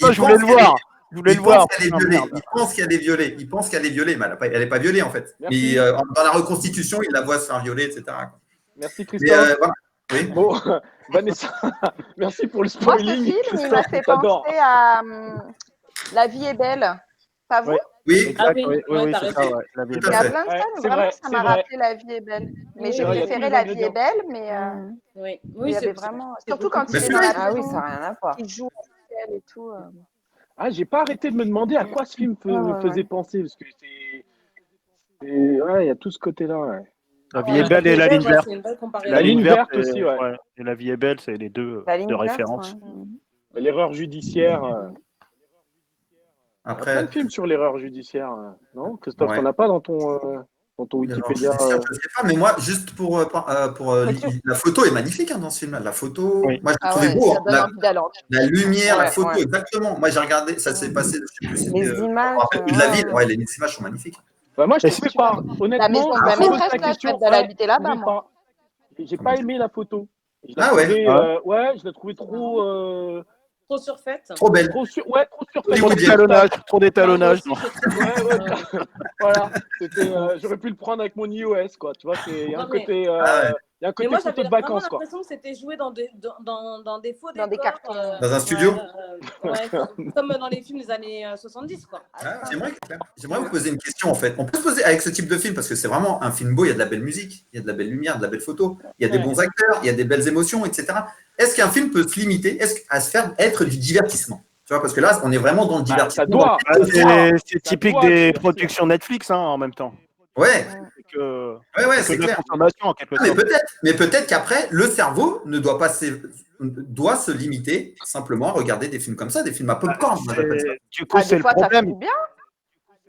[SPEAKER 3] Moi, je voulais le voir. Je voulais
[SPEAKER 5] Il
[SPEAKER 3] le voir.
[SPEAKER 5] pense qu'elle est
[SPEAKER 3] Putain,
[SPEAKER 5] violée.
[SPEAKER 3] merde.
[SPEAKER 5] Il pense qu'elle est violée. Il pense qu'elle est violée, mais elle n'est pas violée, en fait.
[SPEAKER 2] Merci.
[SPEAKER 5] Mais dans la reconstitution, il la voit se faire violer, etc. quoi.
[SPEAKER 2] Merci
[SPEAKER 5] Mais
[SPEAKER 2] Christophe.
[SPEAKER 5] voilà. Oui.
[SPEAKER 2] Bon, Vanessa, merci pour le
[SPEAKER 8] Moi, ce
[SPEAKER 2] spoiling.
[SPEAKER 8] film, il m'a fait
[SPEAKER 2] J'adore.
[SPEAKER 8] penser à La vie est belle. Pas vous?
[SPEAKER 3] Ouais.
[SPEAKER 5] Oui,
[SPEAKER 3] Exact,
[SPEAKER 4] Ah oui,
[SPEAKER 3] oui,
[SPEAKER 4] ouais, t'as
[SPEAKER 3] c'est
[SPEAKER 4] raison.
[SPEAKER 3] ça, ouais. La vie est
[SPEAKER 5] Tout à
[SPEAKER 8] Il y a
[SPEAKER 3] belle.
[SPEAKER 5] fait.
[SPEAKER 8] plein de
[SPEAKER 2] Ouais,
[SPEAKER 8] scènes,
[SPEAKER 2] c'est
[SPEAKER 8] vraiment,
[SPEAKER 2] vrai,
[SPEAKER 8] ça
[SPEAKER 2] c'est
[SPEAKER 8] m'a
[SPEAKER 2] vrai.
[SPEAKER 8] rappelé La vie est belle. Mais
[SPEAKER 4] Oui,
[SPEAKER 8] j'ai
[SPEAKER 4] oui,
[SPEAKER 8] préféré
[SPEAKER 2] oui.
[SPEAKER 8] La vie est belle, mais
[SPEAKER 4] Oui,
[SPEAKER 8] il
[SPEAKER 4] oui
[SPEAKER 8] y avait
[SPEAKER 4] c'est
[SPEAKER 8] vraiment.
[SPEAKER 4] c'est
[SPEAKER 8] Surtout
[SPEAKER 4] beaucoup
[SPEAKER 8] quand
[SPEAKER 5] Mais
[SPEAKER 8] il est
[SPEAKER 5] c'est
[SPEAKER 8] dans
[SPEAKER 5] vrai.
[SPEAKER 8] la
[SPEAKER 9] Ah oui,
[SPEAKER 8] maison,
[SPEAKER 9] ça n'a rien à voir.
[SPEAKER 8] qu'il joue avec elle et tout.
[SPEAKER 2] Ah, j'ai pas arrêté de me demander à quoi ce film me faisait penser, parce que ouais, il y a tout ce côté-là. Ouais.
[SPEAKER 3] La vie est belle et la ligne
[SPEAKER 4] ouais,
[SPEAKER 3] verte.
[SPEAKER 4] c'est une belle comparaison.
[SPEAKER 3] La ligne verte
[SPEAKER 2] aussi, ouais.
[SPEAKER 3] et la vie est belle, c'est les deux
[SPEAKER 8] La ligne
[SPEAKER 3] de
[SPEAKER 8] verte,
[SPEAKER 3] référence.
[SPEAKER 8] ouais.
[SPEAKER 2] L'erreur judiciaire. Il y a plein
[SPEAKER 5] Après,
[SPEAKER 2] de films sur l'erreur judiciaire, non? Christophe,
[SPEAKER 5] Ouais.
[SPEAKER 2] t'en as pas dans ton Wikipédia?
[SPEAKER 5] je sais pas, mais moi, juste pour la photo est magnifique hein, dans ce film-là. La photo,
[SPEAKER 3] Oui.
[SPEAKER 5] moi, je l'ai
[SPEAKER 8] Ah
[SPEAKER 5] trouvé
[SPEAKER 8] ouais,
[SPEAKER 5] beau.
[SPEAKER 8] ça
[SPEAKER 5] hein.
[SPEAKER 8] donne envie d'aller en
[SPEAKER 5] La lumière, la
[SPEAKER 8] Ouais,
[SPEAKER 5] photo,
[SPEAKER 8] ouais.
[SPEAKER 5] exactement. Moi, j'ai regardé, ça s'est passé, je sais plus,
[SPEAKER 8] Les
[SPEAKER 5] c'était,
[SPEAKER 8] images,
[SPEAKER 5] je me rappelle plus de la
[SPEAKER 8] ouais.
[SPEAKER 5] ville. Ouais, les images sont magnifiques.
[SPEAKER 2] Bah, moi, je
[SPEAKER 3] Et
[SPEAKER 2] trouvais
[SPEAKER 3] c'est-
[SPEAKER 2] pas. Honnêtement,
[SPEAKER 8] La maison de
[SPEAKER 2] je
[SPEAKER 8] la
[SPEAKER 2] me pose
[SPEAKER 8] maîtresse,
[SPEAKER 2] la
[SPEAKER 8] là,
[SPEAKER 2] question.
[SPEAKER 8] celle de l'habiter là-bas,
[SPEAKER 2] je trouvais
[SPEAKER 8] moi.
[SPEAKER 2] pas. J'ai pas aimé la photo. Je l'ai
[SPEAKER 5] Ah ouais.
[SPEAKER 2] trouvée,
[SPEAKER 3] Ah.
[SPEAKER 2] ouais, je l'ai trouvée trop.
[SPEAKER 4] Trop surfaite.
[SPEAKER 5] Trop belle.
[SPEAKER 2] Trop surfaite.
[SPEAKER 3] Trop
[SPEAKER 5] Hollywoodienne.
[SPEAKER 3] d'étalonnage, trop d'étalonnage.
[SPEAKER 4] Moi aussi, je trouve.
[SPEAKER 2] Ouais, voilà. J'aurais pu le prendre avec mon iOS, quoi. Tu vois, il y a un
[SPEAKER 4] Non, mais-
[SPEAKER 2] côté,
[SPEAKER 5] Ah ouais.
[SPEAKER 2] il y a un
[SPEAKER 4] Mais
[SPEAKER 2] côté
[SPEAKER 4] moi,
[SPEAKER 2] photo
[SPEAKER 4] j'avais
[SPEAKER 2] de
[SPEAKER 4] vraiment
[SPEAKER 2] vacances, quoi.
[SPEAKER 4] l'impression que c'était joué dans des faux
[SPEAKER 8] Dans des
[SPEAKER 4] décors,
[SPEAKER 8] cartons.
[SPEAKER 5] Dans un studio.
[SPEAKER 4] comme dans les films des années 70, quoi.
[SPEAKER 5] Ah, j'aimerais vous poser une question en fait. On peut se poser avec ce type de film parce que c'est vraiment un film beau, il y a de la belle musique, il y a de la belle lumière, de la belle photo, il y a des
[SPEAKER 4] Ouais.
[SPEAKER 5] bons acteurs, il y a des belles émotions, etc. Est-ce qu'un film peut se limiter à se faire être du divertissement? Tu vois, parce que là, on est vraiment dans le
[SPEAKER 2] Bah,
[SPEAKER 5] divertissement.
[SPEAKER 2] ça doit.
[SPEAKER 3] Ah, c'est typique
[SPEAKER 2] doit
[SPEAKER 3] des
[SPEAKER 2] divertir.
[SPEAKER 3] productions Netflix hein, en même temps.
[SPEAKER 5] Ouais,
[SPEAKER 3] C'est que,
[SPEAKER 5] ouais,
[SPEAKER 3] c'est
[SPEAKER 5] c'est
[SPEAKER 3] que de la
[SPEAKER 5] clair.
[SPEAKER 3] consommation en quelque
[SPEAKER 5] Ah,
[SPEAKER 3] sorte.
[SPEAKER 5] mais peut-être qu'après, le cerveau ne doit pas doit se limiter simplement à regarder des films comme ça, des films à popcorn. moi, j'appelle ça.
[SPEAKER 3] Du coup,
[SPEAKER 8] Ah,
[SPEAKER 3] c'est
[SPEAKER 8] des
[SPEAKER 3] le
[SPEAKER 8] fois, ça
[SPEAKER 3] problème.
[SPEAKER 8] fout bien.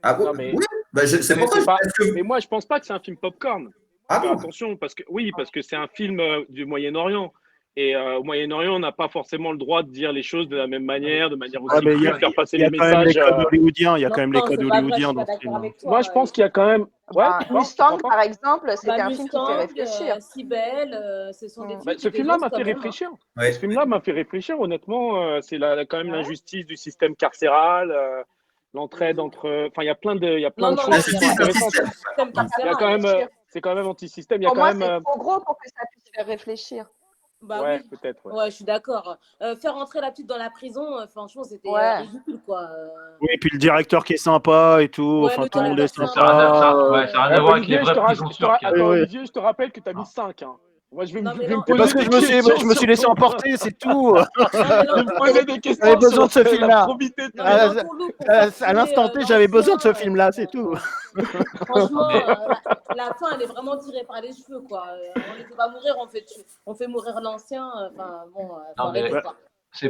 [SPEAKER 5] Ah,
[SPEAKER 2] Non, mais-
[SPEAKER 5] oui, Bah, c'est pour ça
[SPEAKER 2] C'est pas-
[SPEAKER 5] est-ce que-
[SPEAKER 2] Mais moi, je pense pas que c'est un film popcorn.
[SPEAKER 5] Ah
[SPEAKER 2] Fais
[SPEAKER 5] bon?
[SPEAKER 2] attention, parce que c'est un film du Moyen-Orient. Et au Moyen-Orient, on n'a pas forcément le droit de dire les choses de la même manière, de manière aussi
[SPEAKER 3] Ouais, mais
[SPEAKER 2] crue, faire passer
[SPEAKER 3] il y a
[SPEAKER 2] les
[SPEAKER 3] quand même les
[SPEAKER 2] messages.
[SPEAKER 3] codes hollywoodiens. Il y a
[SPEAKER 4] Non,
[SPEAKER 3] quand même les
[SPEAKER 4] non,
[SPEAKER 3] codes
[SPEAKER 4] c'est pas vrai, je
[SPEAKER 3] hollywoodiens
[SPEAKER 4] suis pas
[SPEAKER 3] dans ce
[SPEAKER 4] d'accord
[SPEAKER 3] film.
[SPEAKER 4] avec toi.
[SPEAKER 2] Moi, je pense qu'il y a quand même. Ouais,
[SPEAKER 8] Bah,
[SPEAKER 2] tu crois
[SPEAKER 8] Mustang,
[SPEAKER 2] pas
[SPEAKER 8] par exemple, c'était un film qui fait
[SPEAKER 4] Mustang,
[SPEAKER 8] réfléchir.
[SPEAKER 4] Si belle, ce sont des
[SPEAKER 8] Mm.
[SPEAKER 4] films
[SPEAKER 2] Bah,
[SPEAKER 4] qui
[SPEAKER 2] ce film-là
[SPEAKER 4] dénoncent
[SPEAKER 2] m'a
[SPEAKER 4] quand
[SPEAKER 2] fait
[SPEAKER 4] même.
[SPEAKER 2] réfléchir.
[SPEAKER 5] Ouais.
[SPEAKER 2] Ce film-là m'a fait réfléchir, honnêtement. C'est quand même
[SPEAKER 8] Ouais.
[SPEAKER 2] l'injustice du système carcéral, l'entraide entre. Enfin, il y a plein de
[SPEAKER 4] Non, non,
[SPEAKER 2] choses
[SPEAKER 5] La
[SPEAKER 2] qui sont
[SPEAKER 5] justice d'un
[SPEAKER 2] intéressantes.
[SPEAKER 5] système.
[SPEAKER 4] système
[SPEAKER 2] Il y a
[SPEAKER 4] carcéral.
[SPEAKER 2] quand même.
[SPEAKER 8] Réfléchir.
[SPEAKER 2] C'est quand même anti-système. Il y a
[SPEAKER 8] Pour
[SPEAKER 2] quand
[SPEAKER 8] moi,
[SPEAKER 2] même.
[SPEAKER 8] c'est trop gros pour que ça puisse faire réfléchir.
[SPEAKER 4] Bah
[SPEAKER 2] Ouais,
[SPEAKER 4] oui.
[SPEAKER 2] peut-être. Ouais.
[SPEAKER 4] Ouais, je suis d'accord. Faire entrer la petite dans la prison, franchement, c'était
[SPEAKER 8] Ouais.
[SPEAKER 4] ridicule, quoi.
[SPEAKER 3] Oui, et puis le directeur qui est sympa et tout.
[SPEAKER 4] Ouais,
[SPEAKER 3] Enfin,
[SPEAKER 4] le
[SPEAKER 3] tout le monde est
[SPEAKER 4] directeur
[SPEAKER 7] Ça n'a rien,
[SPEAKER 3] sympa.
[SPEAKER 7] ouais, ça a rien à voir avec les
[SPEAKER 2] Olivier,
[SPEAKER 7] vraies prisons turques.
[SPEAKER 3] Oui, oui.
[SPEAKER 2] Olivier, je te rappelle que tu as mis 5. Hein. Moi, je vais,
[SPEAKER 4] Non,
[SPEAKER 2] me,
[SPEAKER 4] mais
[SPEAKER 2] je vais
[SPEAKER 4] non.
[SPEAKER 2] me
[SPEAKER 3] C'est
[SPEAKER 2] poser
[SPEAKER 3] parce que
[SPEAKER 2] des
[SPEAKER 3] je me suis
[SPEAKER 2] questions
[SPEAKER 3] laissé
[SPEAKER 2] sur ton-
[SPEAKER 3] emporter, c'est tout.
[SPEAKER 4] Non, mais
[SPEAKER 2] Je vais
[SPEAKER 4] non,
[SPEAKER 2] me poser des questions
[SPEAKER 3] J'avais besoin de ce
[SPEAKER 2] sur la
[SPEAKER 3] film-là.
[SPEAKER 2] probité de
[SPEAKER 4] non,
[SPEAKER 2] ton-
[SPEAKER 4] mais
[SPEAKER 3] À,
[SPEAKER 4] dans ton look pour
[SPEAKER 3] à
[SPEAKER 4] faire
[SPEAKER 3] l'instant T,
[SPEAKER 4] tirer
[SPEAKER 3] j'avais besoin de ce
[SPEAKER 4] l'ancien,
[SPEAKER 3] film-là, c'est tout.
[SPEAKER 4] franchement,
[SPEAKER 7] Mais-
[SPEAKER 4] la fin, elle est vraiment tirée par les cheveux, quoi. On ne les fait pas mourir, on fait mourir l'ancien. Enfin, bon, faut
[SPEAKER 7] Non, mais
[SPEAKER 4] arrêter, quoi.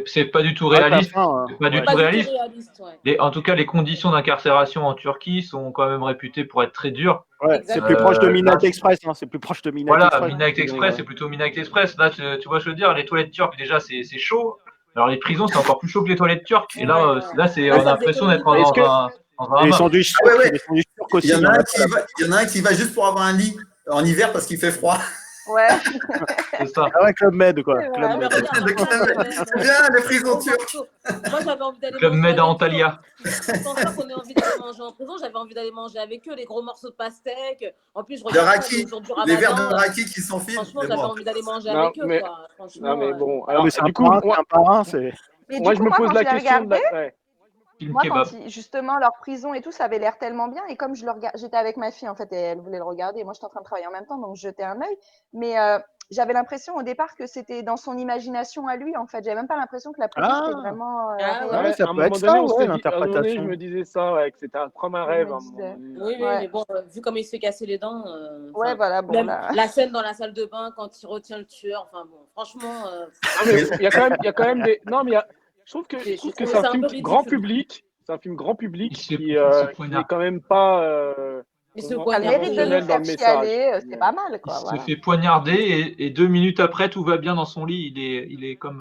[SPEAKER 7] c'est pas du tout
[SPEAKER 3] Ouais, la
[SPEAKER 7] réaliste.
[SPEAKER 3] fin,
[SPEAKER 7] C'est pas du
[SPEAKER 3] ouais.
[SPEAKER 7] tout
[SPEAKER 4] Pas du tout
[SPEAKER 7] réaliste.
[SPEAKER 4] réaliste, ouais.
[SPEAKER 7] Et en tout cas, les conditions d'incarcération en Turquie sont quand même réputées pour être très dures.
[SPEAKER 3] Ouais, c'est
[SPEAKER 4] Exactement.
[SPEAKER 3] plus proche de Midnight
[SPEAKER 7] Là,
[SPEAKER 3] Express. Hein, c'est plus proche de Midnight
[SPEAKER 7] voilà,
[SPEAKER 3] Express.
[SPEAKER 7] Midnight Express, c'est plutôt Midnight Express. Là, tu vois, je veux dire, les toilettes turques, déjà, c'est chaud. Alors, les prisons, c'est encore plus chaud que les toilettes turques. Et là,
[SPEAKER 4] Ouais.
[SPEAKER 7] là c'est,
[SPEAKER 4] Là,
[SPEAKER 7] on a
[SPEAKER 4] ça
[SPEAKER 7] l'impression
[SPEAKER 4] faisait
[SPEAKER 7] d'être
[SPEAKER 4] économie,
[SPEAKER 2] Est-ce que-
[SPEAKER 7] dans un
[SPEAKER 3] Et les
[SPEAKER 7] hammam.
[SPEAKER 3] sandwichs
[SPEAKER 5] Ah ouais,
[SPEAKER 3] turcs,
[SPEAKER 5] ouais.
[SPEAKER 3] les sandwichs turcs aussi.
[SPEAKER 5] Il y en a
[SPEAKER 3] hein.
[SPEAKER 5] un qui va juste pour avoir un lit en hiver parce qu'il fait froid.
[SPEAKER 8] Ouais.
[SPEAKER 7] C'est ça.
[SPEAKER 3] Ah ouais, Club Med, quoi.
[SPEAKER 8] C'est
[SPEAKER 3] Club
[SPEAKER 4] Ouais, mais
[SPEAKER 3] Med.
[SPEAKER 4] regarde, regarde,
[SPEAKER 5] C'est bien, les prisons turques.
[SPEAKER 4] moi, j'avais envie d'aller
[SPEAKER 7] Club
[SPEAKER 4] manger
[SPEAKER 7] Med à
[SPEAKER 4] avec eux.
[SPEAKER 7] Antalya.
[SPEAKER 4] Je pense pas qu'on ait envie d'aller manger en prison. J'avais envie d'aller manger avec eux, les gros morceaux de pastèque. En plus, je
[SPEAKER 5] Le
[SPEAKER 4] regarde ça
[SPEAKER 5] raki,
[SPEAKER 4] le jour du
[SPEAKER 5] les verres de
[SPEAKER 4] ramadan.
[SPEAKER 5] raki qui s'enfilent.
[SPEAKER 4] Franchement,
[SPEAKER 5] mais
[SPEAKER 4] j'avais
[SPEAKER 5] bon.
[SPEAKER 4] envie d'aller manger
[SPEAKER 2] Non,
[SPEAKER 4] avec eux,
[SPEAKER 2] mais-
[SPEAKER 4] quoi. Franchement,
[SPEAKER 2] Non, mais bon.
[SPEAKER 3] Ah,
[SPEAKER 2] Alors,
[SPEAKER 3] mais c'est un
[SPEAKER 2] du coup,
[SPEAKER 3] parrain, c'est
[SPEAKER 2] moi,
[SPEAKER 3] un parrain, c'est.
[SPEAKER 8] Mais
[SPEAKER 2] moi,
[SPEAKER 8] du
[SPEAKER 2] je
[SPEAKER 8] coup,
[SPEAKER 2] me pose
[SPEAKER 8] quand
[SPEAKER 2] la
[SPEAKER 8] je l'ai
[SPEAKER 2] question.
[SPEAKER 8] regardé,
[SPEAKER 7] Film
[SPEAKER 8] moi,
[SPEAKER 7] kebab.
[SPEAKER 8] quand justement leur prison et tout, ça avait l'air tellement bien. Et comme je le regardais, j'étais avec ma fille en fait, et elle voulait le regarder. Et moi, j'étais en train de travailler en même temps, donc je jetais un œil. Mais j'avais l'impression au départ que c'était dans son imagination à lui. En fait, j'avais même pas l'impression que la prison
[SPEAKER 3] Ah.
[SPEAKER 8] c'était vraiment
[SPEAKER 4] Ah,
[SPEAKER 8] réel.
[SPEAKER 3] Ouais,
[SPEAKER 2] Ouais,
[SPEAKER 3] ça
[SPEAKER 2] à un
[SPEAKER 3] peut être
[SPEAKER 2] moment
[SPEAKER 3] ça,
[SPEAKER 2] donné, on
[SPEAKER 3] ouais,
[SPEAKER 2] s'était dit, à un moment donné,
[SPEAKER 3] l'interprétation.
[SPEAKER 2] je me disais ça, ouais, que c'était comme un
[SPEAKER 8] Je
[SPEAKER 2] rêve.
[SPEAKER 8] me
[SPEAKER 2] à un moment
[SPEAKER 8] disais.
[SPEAKER 2] donné.
[SPEAKER 4] oui,
[SPEAKER 8] Ouais.
[SPEAKER 4] mais bon, vu comme il se fait casser les dents.
[SPEAKER 8] Ouais,
[SPEAKER 4] enfin,
[SPEAKER 8] voilà, bon
[SPEAKER 4] même
[SPEAKER 8] là.
[SPEAKER 4] la scène dans la salle de bain quand il retient le tueur. Enfin, bon, franchement.
[SPEAKER 2] Non, mais il y a quand même des. Non, mais je trouve que
[SPEAKER 4] J'ai
[SPEAKER 2] c'est
[SPEAKER 4] trouvé
[SPEAKER 2] un
[SPEAKER 4] ça un
[SPEAKER 2] film
[SPEAKER 4] peu ridicule.
[SPEAKER 2] grand public. C'est un film grand public
[SPEAKER 7] Il se fait-
[SPEAKER 2] qui
[SPEAKER 7] il se
[SPEAKER 2] n'est
[SPEAKER 7] poignarde.
[SPEAKER 2] quand même pas
[SPEAKER 4] Il se
[SPEAKER 8] Ça a le
[SPEAKER 4] poignarde.
[SPEAKER 8] mérite de nous
[SPEAKER 2] conventionnel dans le
[SPEAKER 8] faire
[SPEAKER 2] message.
[SPEAKER 8] chialer, c'est pas mal
[SPEAKER 7] Il
[SPEAKER 8] quoi.
[SPEAKER 7] se
[SPEAKER 8] Voilà.
[SPEAKER 7] fait poignarder et 2 minutes après, tout va bien dans son lit. Il est comme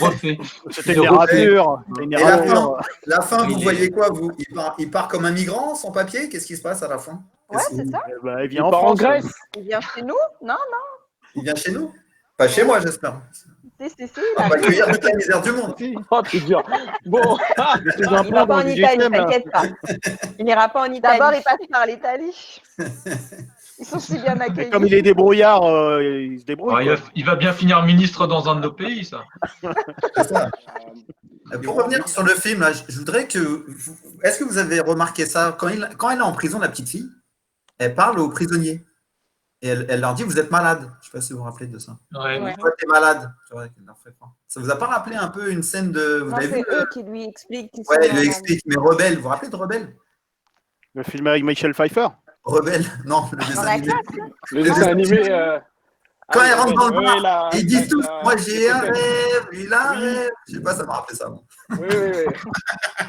[SPEAKER 7] refait.
[SPEAKER 3] C'était
[SPEAKER 7] Il
[SPEAKER 3] une
[SPEAKER 7] est refait.
[SPEAKER 3] erreur. C'était une
[SPEAKER 5] Et la
[SPEAKER 3] erreur.
[SPEAKER 5] La fin,
[SPEAKER 7] Il
[SPEAKER 5] vous
[SPEAKER 7] est-
[SPEAKER 5] voyez quoi, vous il part comme un migrant sans papier? Qu'est-ce qui se passe à la fin?
[SPEAKER 8] Ouais, c'est ça.
[SPEAKER 3] Bah, il
[SPEAKER 2] Il
[SPEAKER 3] vient en
[SPEAKER 2] part en
[SPEAKER 3] France.
[SPEAKER 2] Grèce.
[SPEAKER 8] Il vient chez nous? Non,
[SPEAKER 5] Il vient chez nous? Pas chez moi, j'espère.
[SPEAKER 8] si,
[SPEAKER 5] On va accueillir toute la misère du monde.
[SPEAKER 2] Oh, c'est dur. Bon,
[SPEAKER 3] C'est un
[SPEAKER 9] Il
[SPEAKER 3] plan
[SPEAKER 9] va pas
[SPEAKER 3] dans
[SPEAKER 9] en
[SPEAKER 3] le
[SPEAKER 9] Italie,
[SPEAKER 3] 18e, là.
[SPEAKER 9] t'inquiète pas. Il n'ira pas en Italie.
[SPEAKER 8] D'abord, il passe par l'Italie. Ils sont si bien
[SPEAKER 3] Et
[SPEAKER 8] accueillis.
[SPEAKER 3] comme il est débrouillard, il se débrouille.
[SPEAKER 7] Alors,
[SPEAKER 3] quoi.
[SPEAKER 7] il va bien finir ministre dans un de nos pays, ça.
[SPEAKER 5] C'est ça. Pour revenir sur le film, là, je voudrais que. Est-ce que vous avez remarqué ça? Quand elle est en prison, la petite fille, elle parle aux prisonniers. Et elle leur dit: vous êtes malade. Je ne sais pas si vous vous rappelez de ça.
[SPEAKER 7] Ouais.
[SPEAKER 4] Ouais.
[SPEAKER 5] Pourquoi tu es malade? C'est vrai qu'elle leur fait croire. Ça vous a pas rappelé un peu une scène de. Vous
[SPEAKER 9] Non,
[SPEAKER 5] avez
[SPEAKER 9] c'est
[SPEAKER 5] vu
[SPEAKER 9] eux qui lui expliquent qu'ils sont
[SPEAKER 5] Ouais, il lui
[SPEAKER 9] malades.
[SPEAKER 5] explique. Mais Rebelle, vous vous rappelez de Rebelle?
[SPEAKER 3] Le film avec Michel Pfeiffer.
[SPEAKER 5] Rebelle, non, le
[SPEAKER 9] Dans
[SPEAKER 5] dessin
[SPEAKER 9] la
[SPEAKER 5] animé.
[SPEAKER 9] classe,
[SPEAKER 2] le dessin animé.
[SPEAKER 5] Quand elle rentre dans le bar,
[SPEAKER 2] là,
[SPEAKER 5] ils disent tous: moi j'ai un
[SPEAKER 2] peut-être.
[SPEAKER 5] rêve, il a un
[SPEAKER 2] Oui.
[SPEAKER 5] rêve. Je sais pas, ça m'a rappelé ça. Moi.
[SPEAKER 2] Oui.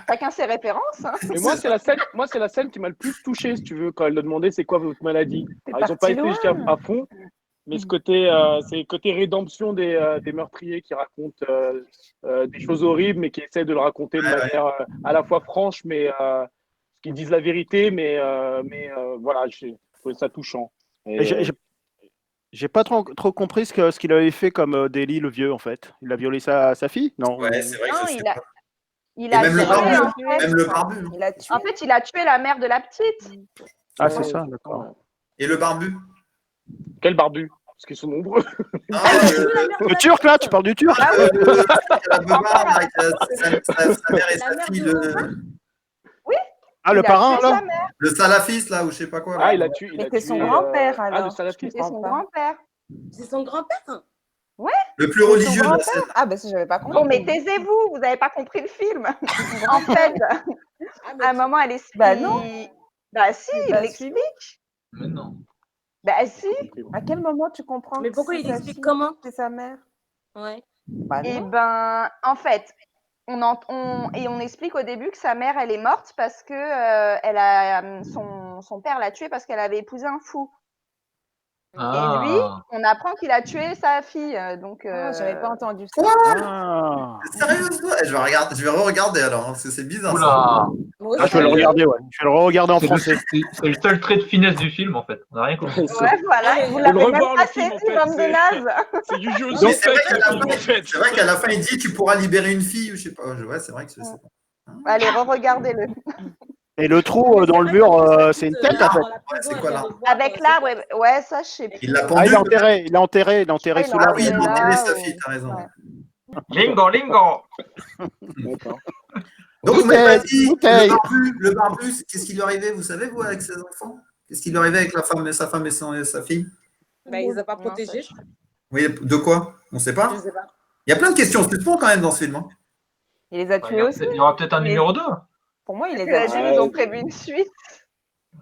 [SPEAKER 8] Chacun ses références. Hein.
[SPEAKER 2] Mais moi, c'est la scène qui m'a le plus touché, si tu veux, quand elle leur demandait c'est quoi votre maladie.
[SPEAKER 9] t'es
[SPEAKER 2] Alors, ils n'ont pas
[SPEAKER 9] parti
[SPEAKER 2] été jusqu'à
[SPEAKER 9] loin.
[SPEAKER 2] à fond, mais c'est le côté rédemption des meurtriers qui racontent des choses horribles, mais qui essaient de le raconter de manière à la fois franche, mais qui disent la vérité, mais voilà, j'ai trouvé ça touchant.
[SPEAKER 3] Et j'ai pas trop compris ce qu'il avait fait comme délit, le vieux, en fait. Il a violé sa fille? Non.
[SPEAKER 5] Ouais, c'est vrai que
[SPEAKER 8] Non,
[SPEAKER 5] je sais
[SPEAKER 8] il a,
[SPEAKER 5] pas.
[SPEAKER 8] il
[SPEAKER 5] Et
[SPEAKER 8] a
[SPEAKER 5] même le
[SPEAKER 8] tué,
[SPEAKER 5] barbu,
[SPEAKER 8] en fait.
[SPEAKER 5] même le barbu.
[SPEAKER 9] Il a tué.
[SPEAKER 8] En fait, il a tué la mère de la petite.
[SPEAKER 3] Ah, c'est ça, d'accord.
[SPEAKER 5] Et le barbu.
[SPEAKER 2] Quel barbu? Parce qu'ils sont nombreux.
[SPEAKER 5] Ah,
[SPEAKER 3] Le turc, là, tu parles du turc?
[SPEAKER 8] Ah oui,
[SPEAKER 5] la beubare, là, avec sa mère et
[SPEAKER 4] La
[SPEAKER 5] sa
[SPEAKER 4] mère
[SPEAKER 5] fille,
[SPEAKER 4] de
[SPEAKER 3] Ah, le
[SPEAKER 8] il a
[SPEAKER 3] parrain,
[SPEAKER 8] tué
[SPEAKER 3] là?
[SPEAKER 8] sa mère.
[SPEAKER 5] le salafiste, là, ou je sais pas quoi. Là.
[SPEAKER 2] Ah, il a tué.
[SPEAKER 9] Mais c'est son grand-père, alors.
[SPEAKER 2] le salafiste.
[SPEAKER 8] C'était son grand-père.
[SPEAKER 4] C'est son grand-père.
[SPEAKER 5] Le plus religieux de la scène.
[SPEAKER 9] Ah, bah ça, j'avais pas compris.
[SPEAKER 8] Bon, mais taisez-vous, vous n'avez pas compris le film. En fait,
[SPEAKER 4] Ah, mais
[SPEAKER 8] à un moment, elle explique.
[SPEAKER 9] Bah non.
[SPEAKER 8] Bah si, il
[SPEAKER 9] Bah,
[SPEAKER 8] l'explique.
[SPEAKER 7] Mais non.
[SPEAKER 8] Bah si.
[SPEAKER 9] À quel moment tu comprends
[SPEAKER 4] Mais
[SPEAKER 9] que
[SPEAKER 4] pourquoi
[SPEAKER 9] c'est
[SPEAKER 4] il
[SPEAKER 9] sa
[SPEAKER 4] explique
[SPEAKER 9] fille,
[SPEAKER 4] comment?
[SPEAKER 9] c'est sa mère?
[SPEAKER 4] Ouais.
[SPEAKER 9] Bah
[SPEAKER 8] Et
[SPEAKER 9] non.
[SPEAKER 8] ben, en fait, on explique au début que sa mère, elle est morte parce que son père l'a tuée parce qu'elle avait épousé un fou. Et lui, on apprend qu'il a tué sa fille. Donc,
[SPEAKER 9] j'avais pas entendu ça.
[SPEAKER 5] Quoi?
[SPEAKER 3] Ah.
[SPEAKER 5] Sérieux, toi? Je vais re-regarder alors, parce que c'est bizarre.
[SPEAKER 7] Oula.
[SPEAKER 5] Ça.
[SPEAKER 3] Ah, je vais le regarder, ouais. Je vais le regarder en
[SPEAKER 7] C'est
[SPEAKER 3] français.
[SPEAKER 7] le seul trait de finesse du film, en fait. On n'a rien compris.
[SPEAKER 8] Ouais, voilà. Vous
[SPEAKER 2] Faut le
[SPEAKER 8] l'avez même
[SPEAKER 2] revoir,
[SPEAKER 8] pas
[SPEAKER 2] le film,
[SPEAKER 8] saisi,
[SPEAKER 2] en fait,
[SPEAKER 8] bande de
[SPEAKER 2] c'est-
[SPEAKER 8] nazes.
[SPEAKER 2] C'est du jeu au
[SPEAKER 5] Oui, c'est
[SPEAKER 2] suspect,
[SPEAKER 5] vrai qu'à
[SPEAKER 2] le
[SPEAKER 5] la
[SPEAKER 2] film, en
[SPEAKER 5] fin,
[SPEAKER 2] fait.
[SPEAKER 5] c'est vrai qu'à la fin, il dit tu pourras libérer une fille, ou je sais pas. Ouais, c'est vrai que je sais pas.
[SPEAKER 8] Allez, re-regardez-le.
[SPEAKER 3] Et le trou dans le mur, c'est une tête en fait.
[SPEAKER 5] C'est quoi là?
[SPEAKER 8] Avec l'arbre, ouais, ça, je sais plus.
[SPEAKER 5] Il l'a
[SPEAKER 3] Ah,
[SPEAKER 5] pendu.
[SPEAKER 3] il l'a enterré, il l'a enterré, il l'a enterré
[SPEAKER 8] Ah,
[SPEAKER 3] sous
[SPEAKER 8] il l'a
[SPEAKER 3] l'arbre.
[SPEAKER 5] Oui, il a
[SPEAKER 8] là,
[SPEAKER 5] enterré sa
[SPEAKER 8] ou-
[SPEAKER 5] fille, t'as raison.
[SPEAKER 8] Ouais.
[SPEAKER 7] Lingo, lingo.
[SPEAKER 2] D'accord.
[SPEAKER 5] Donc, vous m'avez pas
[SPEAKER 3] Bouteille,
[SPEAKER 5] dit,
[SPEAKER 3] bouteille.
[SPEAKER 5] le barbu, qu'est-ce qui lui arrivait, vous savez, vous, avec ses enfants? Qu'est-ce qui lui arrivait avec sa femme et sa fille?
[SPEAKER 4] Bah, il les a pas
[SPEAKER 8] Non,
[SPEAKER 4] protégés.
[SPEAKER 8] ça,
[SPEAKER 5] Oui, de quoi? On ne sait pas.
[SPEAKER 4] Je sais pas.
[SPEAKER 5] Il y a plein de questions en suspens quand même dans ce film. Hein.
[SPEAKER 9] Il les a tués aussi.
[SPEAKER 7] Il y aura peut-être un
[SPEAKER 9] Mais-
[SPEAKER 7] numéro 2.
[SPEAKER 9] Pour moi, il les
[SPEAKER 8] Parce
[SPEAKER 9] a
[SPEAKER 8] que
[SPEAKER 9] tués.
[SPEAKER 8] là, ils ont prévu une suite.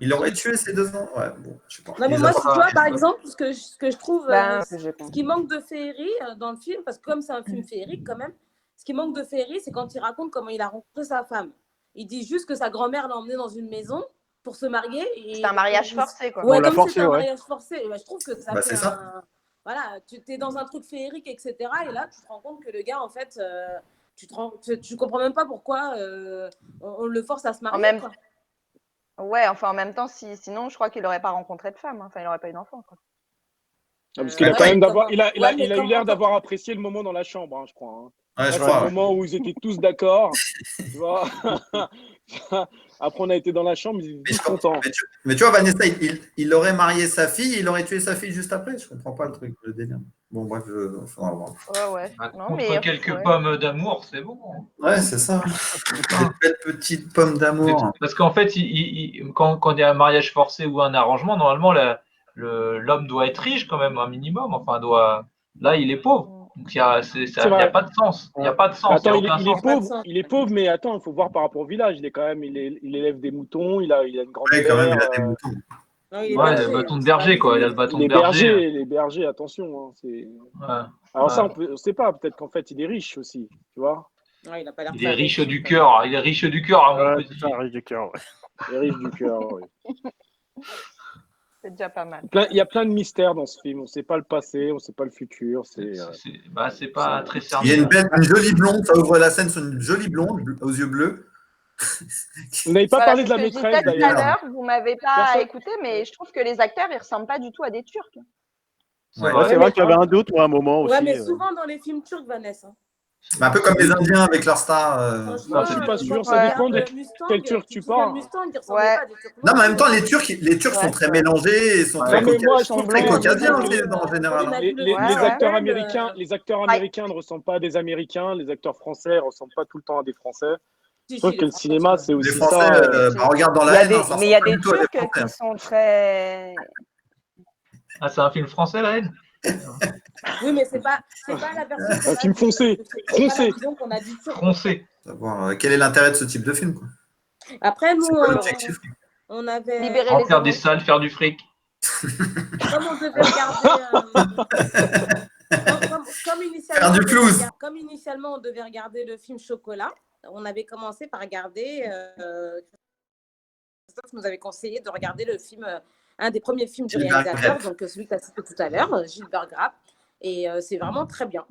[SPEAKER 5] Il aurait tué ses 2 ans. Ouais, bon, je sais pas.
[SPEAKER 4] Non, mais
[SPEAKER 5] Il
[SPEAKER 4] moi,
[SPEAKER 5] les a
[SPEAKER 4] tu
[SPEAKER 5] pas-
[SPEAKER 4] vois, par exemple, ce que je trouve,
[SPEAKER 9] Ben, que j'ai
[SPEAKER 4] ce
[SPEAKER 9] compris.
[SPEAKER 4] qui manque de féerie dans le film, parce que comme c'est un film féerique quand même, ce qui manque de féerie, c'est quand il raconte comment il a rencontré sa femme. Il dit juste que sa grand-mère l'a emmené dans une maison pour se marier.
[SPEAKER 8] C'est un mariage forcé, quoi.
[SPEAKER 4] Ouais,
[SPEAKER 3] On l'a
[SPEAKER 4] comme
[SPEAKER 3] forcé,
[SPEAKER 4] c'est un
[SPEAKER 3] ouais.
[SPEAKER 4] mariage forcé. Et ben, je trouve que ça
[SPEAKER 5] Bah,
[SPEAKER 4] fait
[SPEAKER 5] c'est ça.
[SPEAKER 4] Voilà, tu es dans un truc féerique, etc. Et là, tu te rends compte que le gars, en fait, tu comprends même pas pourquoi on le force à se marier.
[SPEAKER 8] même-
[SPEAKER 4] quoi.
[SPEAKER 8] Ouais, enfin, en même temps, sinon, je crois qu'il n'aurait pas rencontré de femme. Enfin, il n'aurait pas eu d'enfant, quoi.
[SPEAKER 2] Ah, parce qu'il a
[SPEAKER 4] Ouais,
[SPEAKER 2] quand même
[SPEAKER 4] mais
[SPEAKER 2] d'avoir, il a
[SPEAKER 4] ouais, mais
[SPEAKER 2] eu
[SPEAKER 4] comment-
[SPEAKER 2] l'air d'avoir apprécié le moment dans la chambre, hein, je crois. Hein.
[SPEAKER 5] Ouais, je
[SPEAKER 2] Le
[SPEAKER 5] crois. Ouais.
[SPEAKER 2] moment où ils étaient tous d'accord, tu vois. Après, on a été dans la chambre, ils étaient
[SPEAKER 5] Mais,
[SPEAKER 2] tous contents.
[SPEAKER 5] mais tu vois, Vanessa, il aurait marié sa fille, il aurait tué sa fille juste après. Je comprends pas le truc, le délire. Bon, bref, faudra voir.
[SPEAKER 8] Ouais. Non,
[SPEAKER 7] Contre
[SPEAKER 8] mais,
[SPEAKER 7] quelques
[SPEAKER 8] ouais.
[SPEAKER 7] pommes d'amour, c'est bon.
[SPEAKER 5] Ouais, c'est ça. Des belles petites pommes d'amour.
[SPEAKER 7] Parce qu'en fait, quand il y a un mariage forcé ou un arrangement, normalement, l'homme doit être riche quand même, un minimum. Enfin, là, il est pauvre. Donc, il n'y a
[SPEAKER 2] vrai.
[SPEAKER 7] pas de sens. Il n'y a pas de sens.
[SPEAKER 2] Attends,
[SPEAKER 7] il y a aucun sens.
[SPEAKER 2] il est pauvre, mais attends, il faut voir par rapport au village. Il élève des moutons, il a une grande
[SPEAKER 5] Ouais, quand même, il
[SPEAKER 2] ferme,
[SPEAKER 5] a des moutons.
[SPEAKER 4] Non, il est
[SPEAKER 7] Ouais,
[SPEAKER 4] berger,
[SPEAKER 7] le bâton de
[SPEAKER 4] c'est pas
[SPEAKER 7] berger, quoi. Il a le
[SPEAKER 4] lui.
[SPEAKER 7] bâton
[SPEAKER 2] il est
[SPEAKER 7] de berger.
[SPEAKER 2] berger, les bergers, attention. Hein, c'est...
[SPEAKER 7] Ouais.
[SPEAKER 2] Alors ça,
[SPEAKER 7] Ouais.
[SPEAKER 2] on ne sait pas. Peut-être qu'en fait, il est riche aussi, tu vois.
[SPEAKER 4] Ouais, il a pas l'air
[SPEAKER 7] Il est
[SPEAKER 4] très
[SPEAKER 7] riche
[SPEAKER 4] riche.
[SPEAKER 7] du cœur. Il est riche du cœur, à mon
[SPEAKER 3] Ouais,
[SPEAKER 7] petit.
[SPEAKER 3] c'est ça, riche du cœur. Ouais.
[SPEAKER 2] Il est riche du cœur, oui.
[SPEAKER 8] C'est déjà pas mal.
[SPEAKER 2] Il y a plein de mystères dans ce film. On ne sait pas le passé, on ne sait pas le futur.
[SPEAKER 7] C'est pas très
[SPEAKER 5] Il y a
[SPEAKER 7] sérieux.
[SPEAKER 5] une jolie blonde, ça ouvre la scène sur une jolie blonde aux yeux bleus.
[SPEAKER 2] Vous n'avez pas
[SPEAKER 8] Voilà,
[SPEAKER 2] parlé
[SPEAKER 8] c'est
[SPEAKER 2] de la
[SPEAKER 8] ce que je disais
[SPEAKER 2] maîtresse
[SPEAKER 8] tout à
[SPEAKER 2] d'ailleurs.
[SPEAKER 8] l'heure, vous m'avez pas
[SPEAKER 2] Personne-
[SPEAKER 8] écouté, mais je trouve que les acteurs, ils ressemblent pas du tout à des Turcs.
[SPEAKER 5] Ouais.
[SPEAKER 3] Ouais, c'est vrai qu'il y avait un doute à un moment aussi.
[SPEAKER 4] Ouais, mais souvent dans les films turcs, Vanessa.
[SPEAKER 5] Un peu comme les Indiens avec leur star.
[SPEAKER 4] Franchement,
[SPEAKER 2] je suis pas sûr,
[SPEAKER 4] quand
[SPEAKER 2] ça
[SPEAKER 4] tu
[SPEAKER 2] dépend
[SPEAKER 4] regardes
[SPEAKER 2] de
[SPEAKER 4] Mustang,
[SPEAKER 2] quel Turc tu parles.
[SPEAKER 4] Mustang, il ressemblait
[SPEAKER 8] Ouais.
[SPEAKER 4] pas à des Turcs.
[SPEAKER 5] Non, mais en même temps, les Turcs sont très mélangés et sont
[SPEAKER 7] Ouais.
[SPEAKER 5] très
[SPEAKER 2] Non, mais moi, je
[SPEAKER 5] caucasiens.
[SPEAKER 2] trouve
[SPEAKER 5] Très
[SPEAKER 2] que
[SPEAKER 5] caucasiens
[SPEAKER 2] les-
[SPEAKER 5] en général. hein.
[SPEAKER 2] Les
[SPEAKER 8] Ouais.
[SPEAKER 2] acteurs américains, les acteurs américains ne ressemblent pas à des Américains. Les acteurs français ne ressemblent pas tout le temps à des Français. Je trouve que le cinéma, c'est
[SPEAKER 5] Les
[SPEAKER 2] aussi
[SPEAKER 5] Français,
[SPEAKER 2] ça.
[SPEAKER 5] regarde dans
[SPEAKER 9] Il y
[SPEAKER 5] la
[SPEAKER 9] a
[SPEAKER 5] haine.
[SPEAKER 9] des-
[SPEAKER 5] hein, ça
[SPEAKER 9] mais il y a
[SPEAKER 5] ressemble pas
[SPEAKER 9] des
[SPEAKER 5] du tout à des
[SPEAKER 9] Turcs
[SPEAKER 5] Français.
[SPEAKER 9] qui sont très.
[SPEAKER 7] Ah, c'est un film français, la haine?
[SPEAKER 4] Oui, mais c'est pas la version.
[SPEAKER 2] Un film foncé. Foncé.
[SPEAKER 4] Qu'on a dit turc.
[SPEAKER 7] Français.
[SPEAKER 5] Savoir quel est l'intérêt de ce type de film, quoi.
[SPEAKER 4] Après, nous,
[SPEAKER 5] C'est quoi l'objectif?
[SPEAKER 4] on avait.
[SPEAKER 8] Libérer les
[SPEAKER 7] Remplir des
[SPEAKER 8] émotions.
[SPEAKER 7] salles, faire du fric.
[SPEAKER 4] Comme on devait regarder.
[SPEAKER 5] Faire du flouze.
[SPEAKER 4] Comme initialement, on devait regarder le film Chocolat, on avait commencé par regarder. Christophe nous avait conseillé de regarder le film, un des premiers films du
[SPEAKER 5] Gilbert
[SPEAKER 4] réalisateur,
[SPEAKER 5] Grape.
[SPEAKER 4] donc celui que tu as cité tout à l'heure, Gilbert Grape. Et c'est vraiment très bien.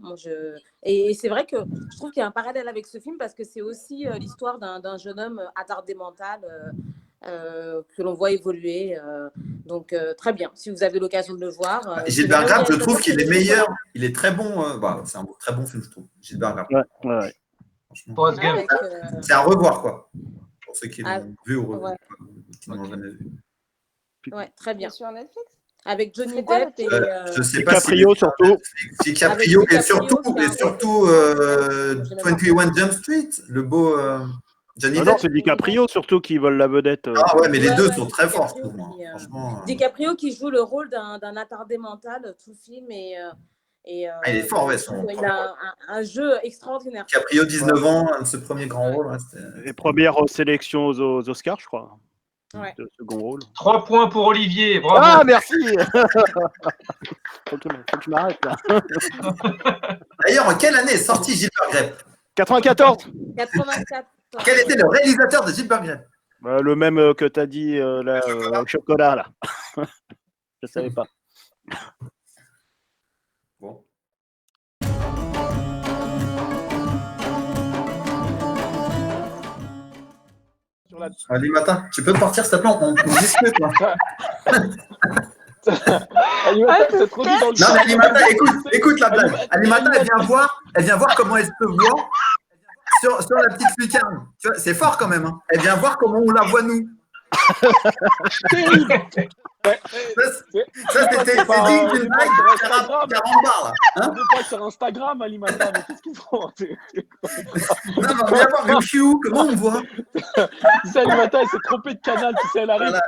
[SPEAKER 4] Et c'est vrai que je trouve qu'il y a un parallèle avec ce film parce que c'est aussi l'histoire d'un jeune homme attardé mental que l'on voit évoluer. Donc très bien. Si vous avez l'occasion de le voir.
[SPEAKER 5] Gilbert
[SPEAKER 4] c'est
[SPEAKER 5] Grape, je
[SPEAKER 4] vraiment
[SPEAKER 5] trouve qu'il est
[SPEAKER 4] Chocolat.
[SPEAKER 5] meilleur. Il est très bon. C'est un très bon film, je trouve. Gilbert Grape.
[SPEAKER 3] Ouais.
[SPEAKER 5] Franchement.
[SPEAKER 7] Forrest Gump.
[SPEAKER 4] Avec,
[SPEAKER 5] C'est à revoir, quoi. Pour ceux qui
[SPEAKER 4] Ah,
[SPEAKER 5] l'ont vu ou
[SPEAKER 4] ouais.
[SPEAKER 5] qui ne l'ont jamais vu.
[SPEAKER 4] ouais, très bien.
[SPEAKER 8] Sur Netflix.
[SPEAKER 4] Avec Johnny
[SPEAKER 8] C'est quoi le
[SPEAKER 4] Depp et.
[SPEAKER 8] titre
[SPEAKER 5] Je sais pas si
[SPEAKER 3] DiCaprio surtout.
[SPEAKER 5] DiCaprio
[SPEAKER 4] Avec
[SPEAKER 5] et
[SPEAKER 4] DiCaprio,
[SPEAKER 5] surtout
[SPEAKER 4] c'est un-
[SPEAKER 5] 21 Jump Street, le beau Johnny
[SPEAKER 3] Ah non,
[SPEAKER 5] Depp.
[SPEAKER 3] c'est DiCaprio surtout qui vole la vedette.
[SPEAKER 5] Ah ouais, mais les
[SPEAKER 4] Ouais,
[SPEAKER 5] deux
[SPEAKER 4] ouais,
[SPEAKER 5] sont très forts, je
[SPEAKER 4] DiCaprio
[SPEAKER 5] trouve. Moi.
[SPEAKER 4] qui,
[SPEAKER 5] Franchement,
[SPEAKER 4] DiCaprio qui joue le rôle d'un attardé mental tout le film et
[SPEAKER 5] il est fort, ouais.
[SPEAKER 4] il a un jeu extraordinaire.
[SPEAKER 5] DiCaprio, 19 ans, un de ses premiers grands rôles. Ouais,
[SPEAKER 3] Les premières sélections aux Oscars, je crois.
[SPEAKER 4] Ouais.
[SPEAKER 3] De second rôle.
[SPEAKER 7] 3 points pour Olivier. Bravo.
[SPEAKER 3] Ah, merci. Faut que je m'arrête là.
[SPEAKER 5] D'ailleurs, en quelle année est sorti Gilbert Grape?
[SPEAKER 3] 94.
[SPEAKER 4] 84.
[SPEAKER 5] Quel était le réalisateur de Gilbert Grape?
[SPEAKER 3] Le même que tu as dit là, au chocolat, là. Je savais pas.
[SPEAKER 5] Bon. Allez, matin, tu peux partir, s'il te plaît, on discute. Là.
[SPEAKER 2] Alimata, c'est trop vite dans le
[SPEAKER 5] Non, mais Alimata, écoute la blague. Alimata, elle vient voir comment elle se voit sur la petite lucarne. Tu vois, c'est fort quand même. Hein. Elle vient voir comment on la voit nous. Ça, c'était digne d'une blague de 40 bars, là. Hein,
[SPEAKER 2] pas sur Instagram, Alimata, mais qu'est-ce qu'ils font?
[SPEAKER 5] non, mais on vient voir Ryushu, comment on voit?
[SPEAKER 2] Tu sais, Alimata, elle s'est trompée de canal, tu sais, elle arrive.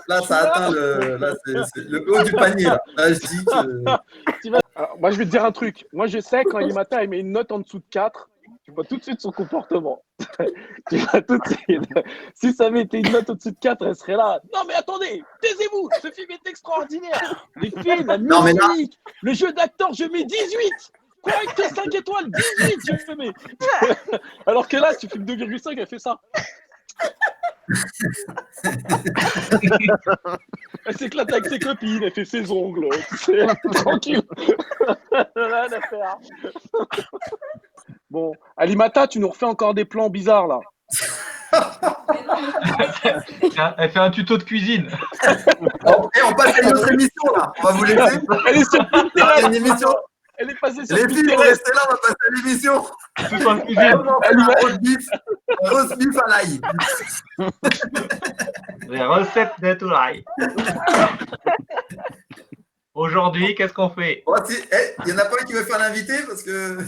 [SPEAKER 5] Là, ça atteint le haut du panier. Là, je dis que...
[SPEAKER 2] Alors, moi, je vais te dire un truc. Moi, je sais, quand Alimata, elle met une note en dessous de 4, tu vois tout de suite son comportement. Tu vois tout de suite. Si ça avait été une note au-dessus de 4, elle serait là. Non, mais attendez, taisez-vous, ce film est extraordinaire. Les films, la musique, le jeu d'acteur, je mets 18. Correct, 5 étoiles, 18, je mets. Alors que là, si tu filmes 2,5, elle fait ça. Elle s'éclate avec ses copines, elle fait ses ongles. C'est tranquille. Rien à faire. Bon, Alimata, tu nous refais encore des plans bizarres là.
[SPEAKER 7] Elle fait un tuto de cuisine.
[SPEAKER 5] Et on passe à une autre émission là. On va vous laisser.
[SPEAKER 2] Elle est sur Pinterest.
[SPEAKER 5] Une émission.
[SPEAKER 2] Elle est passée sur
[SPEAKER 5] Les filles, vous
[SPEAKER 2] Pinterest.
[SPEAKER 5] restez là, on va passer à l'émission.
[SPEAKER 7] Tout en cuisine.
[SPEAKER 5] Roast beef à l'ail.
[SPEAKER 7] Les recettes de Touraille. Aujourd'hui, qu'est-ce qu'on fait?
[SPEAKER 5] Il y en a pas un qui veut faire l'invité parce que.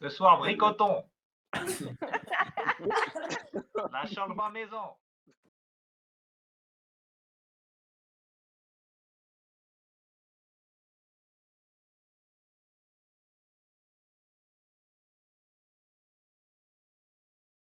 [SPEAKER 7] Ce soir, bricoton. La chambre à maison.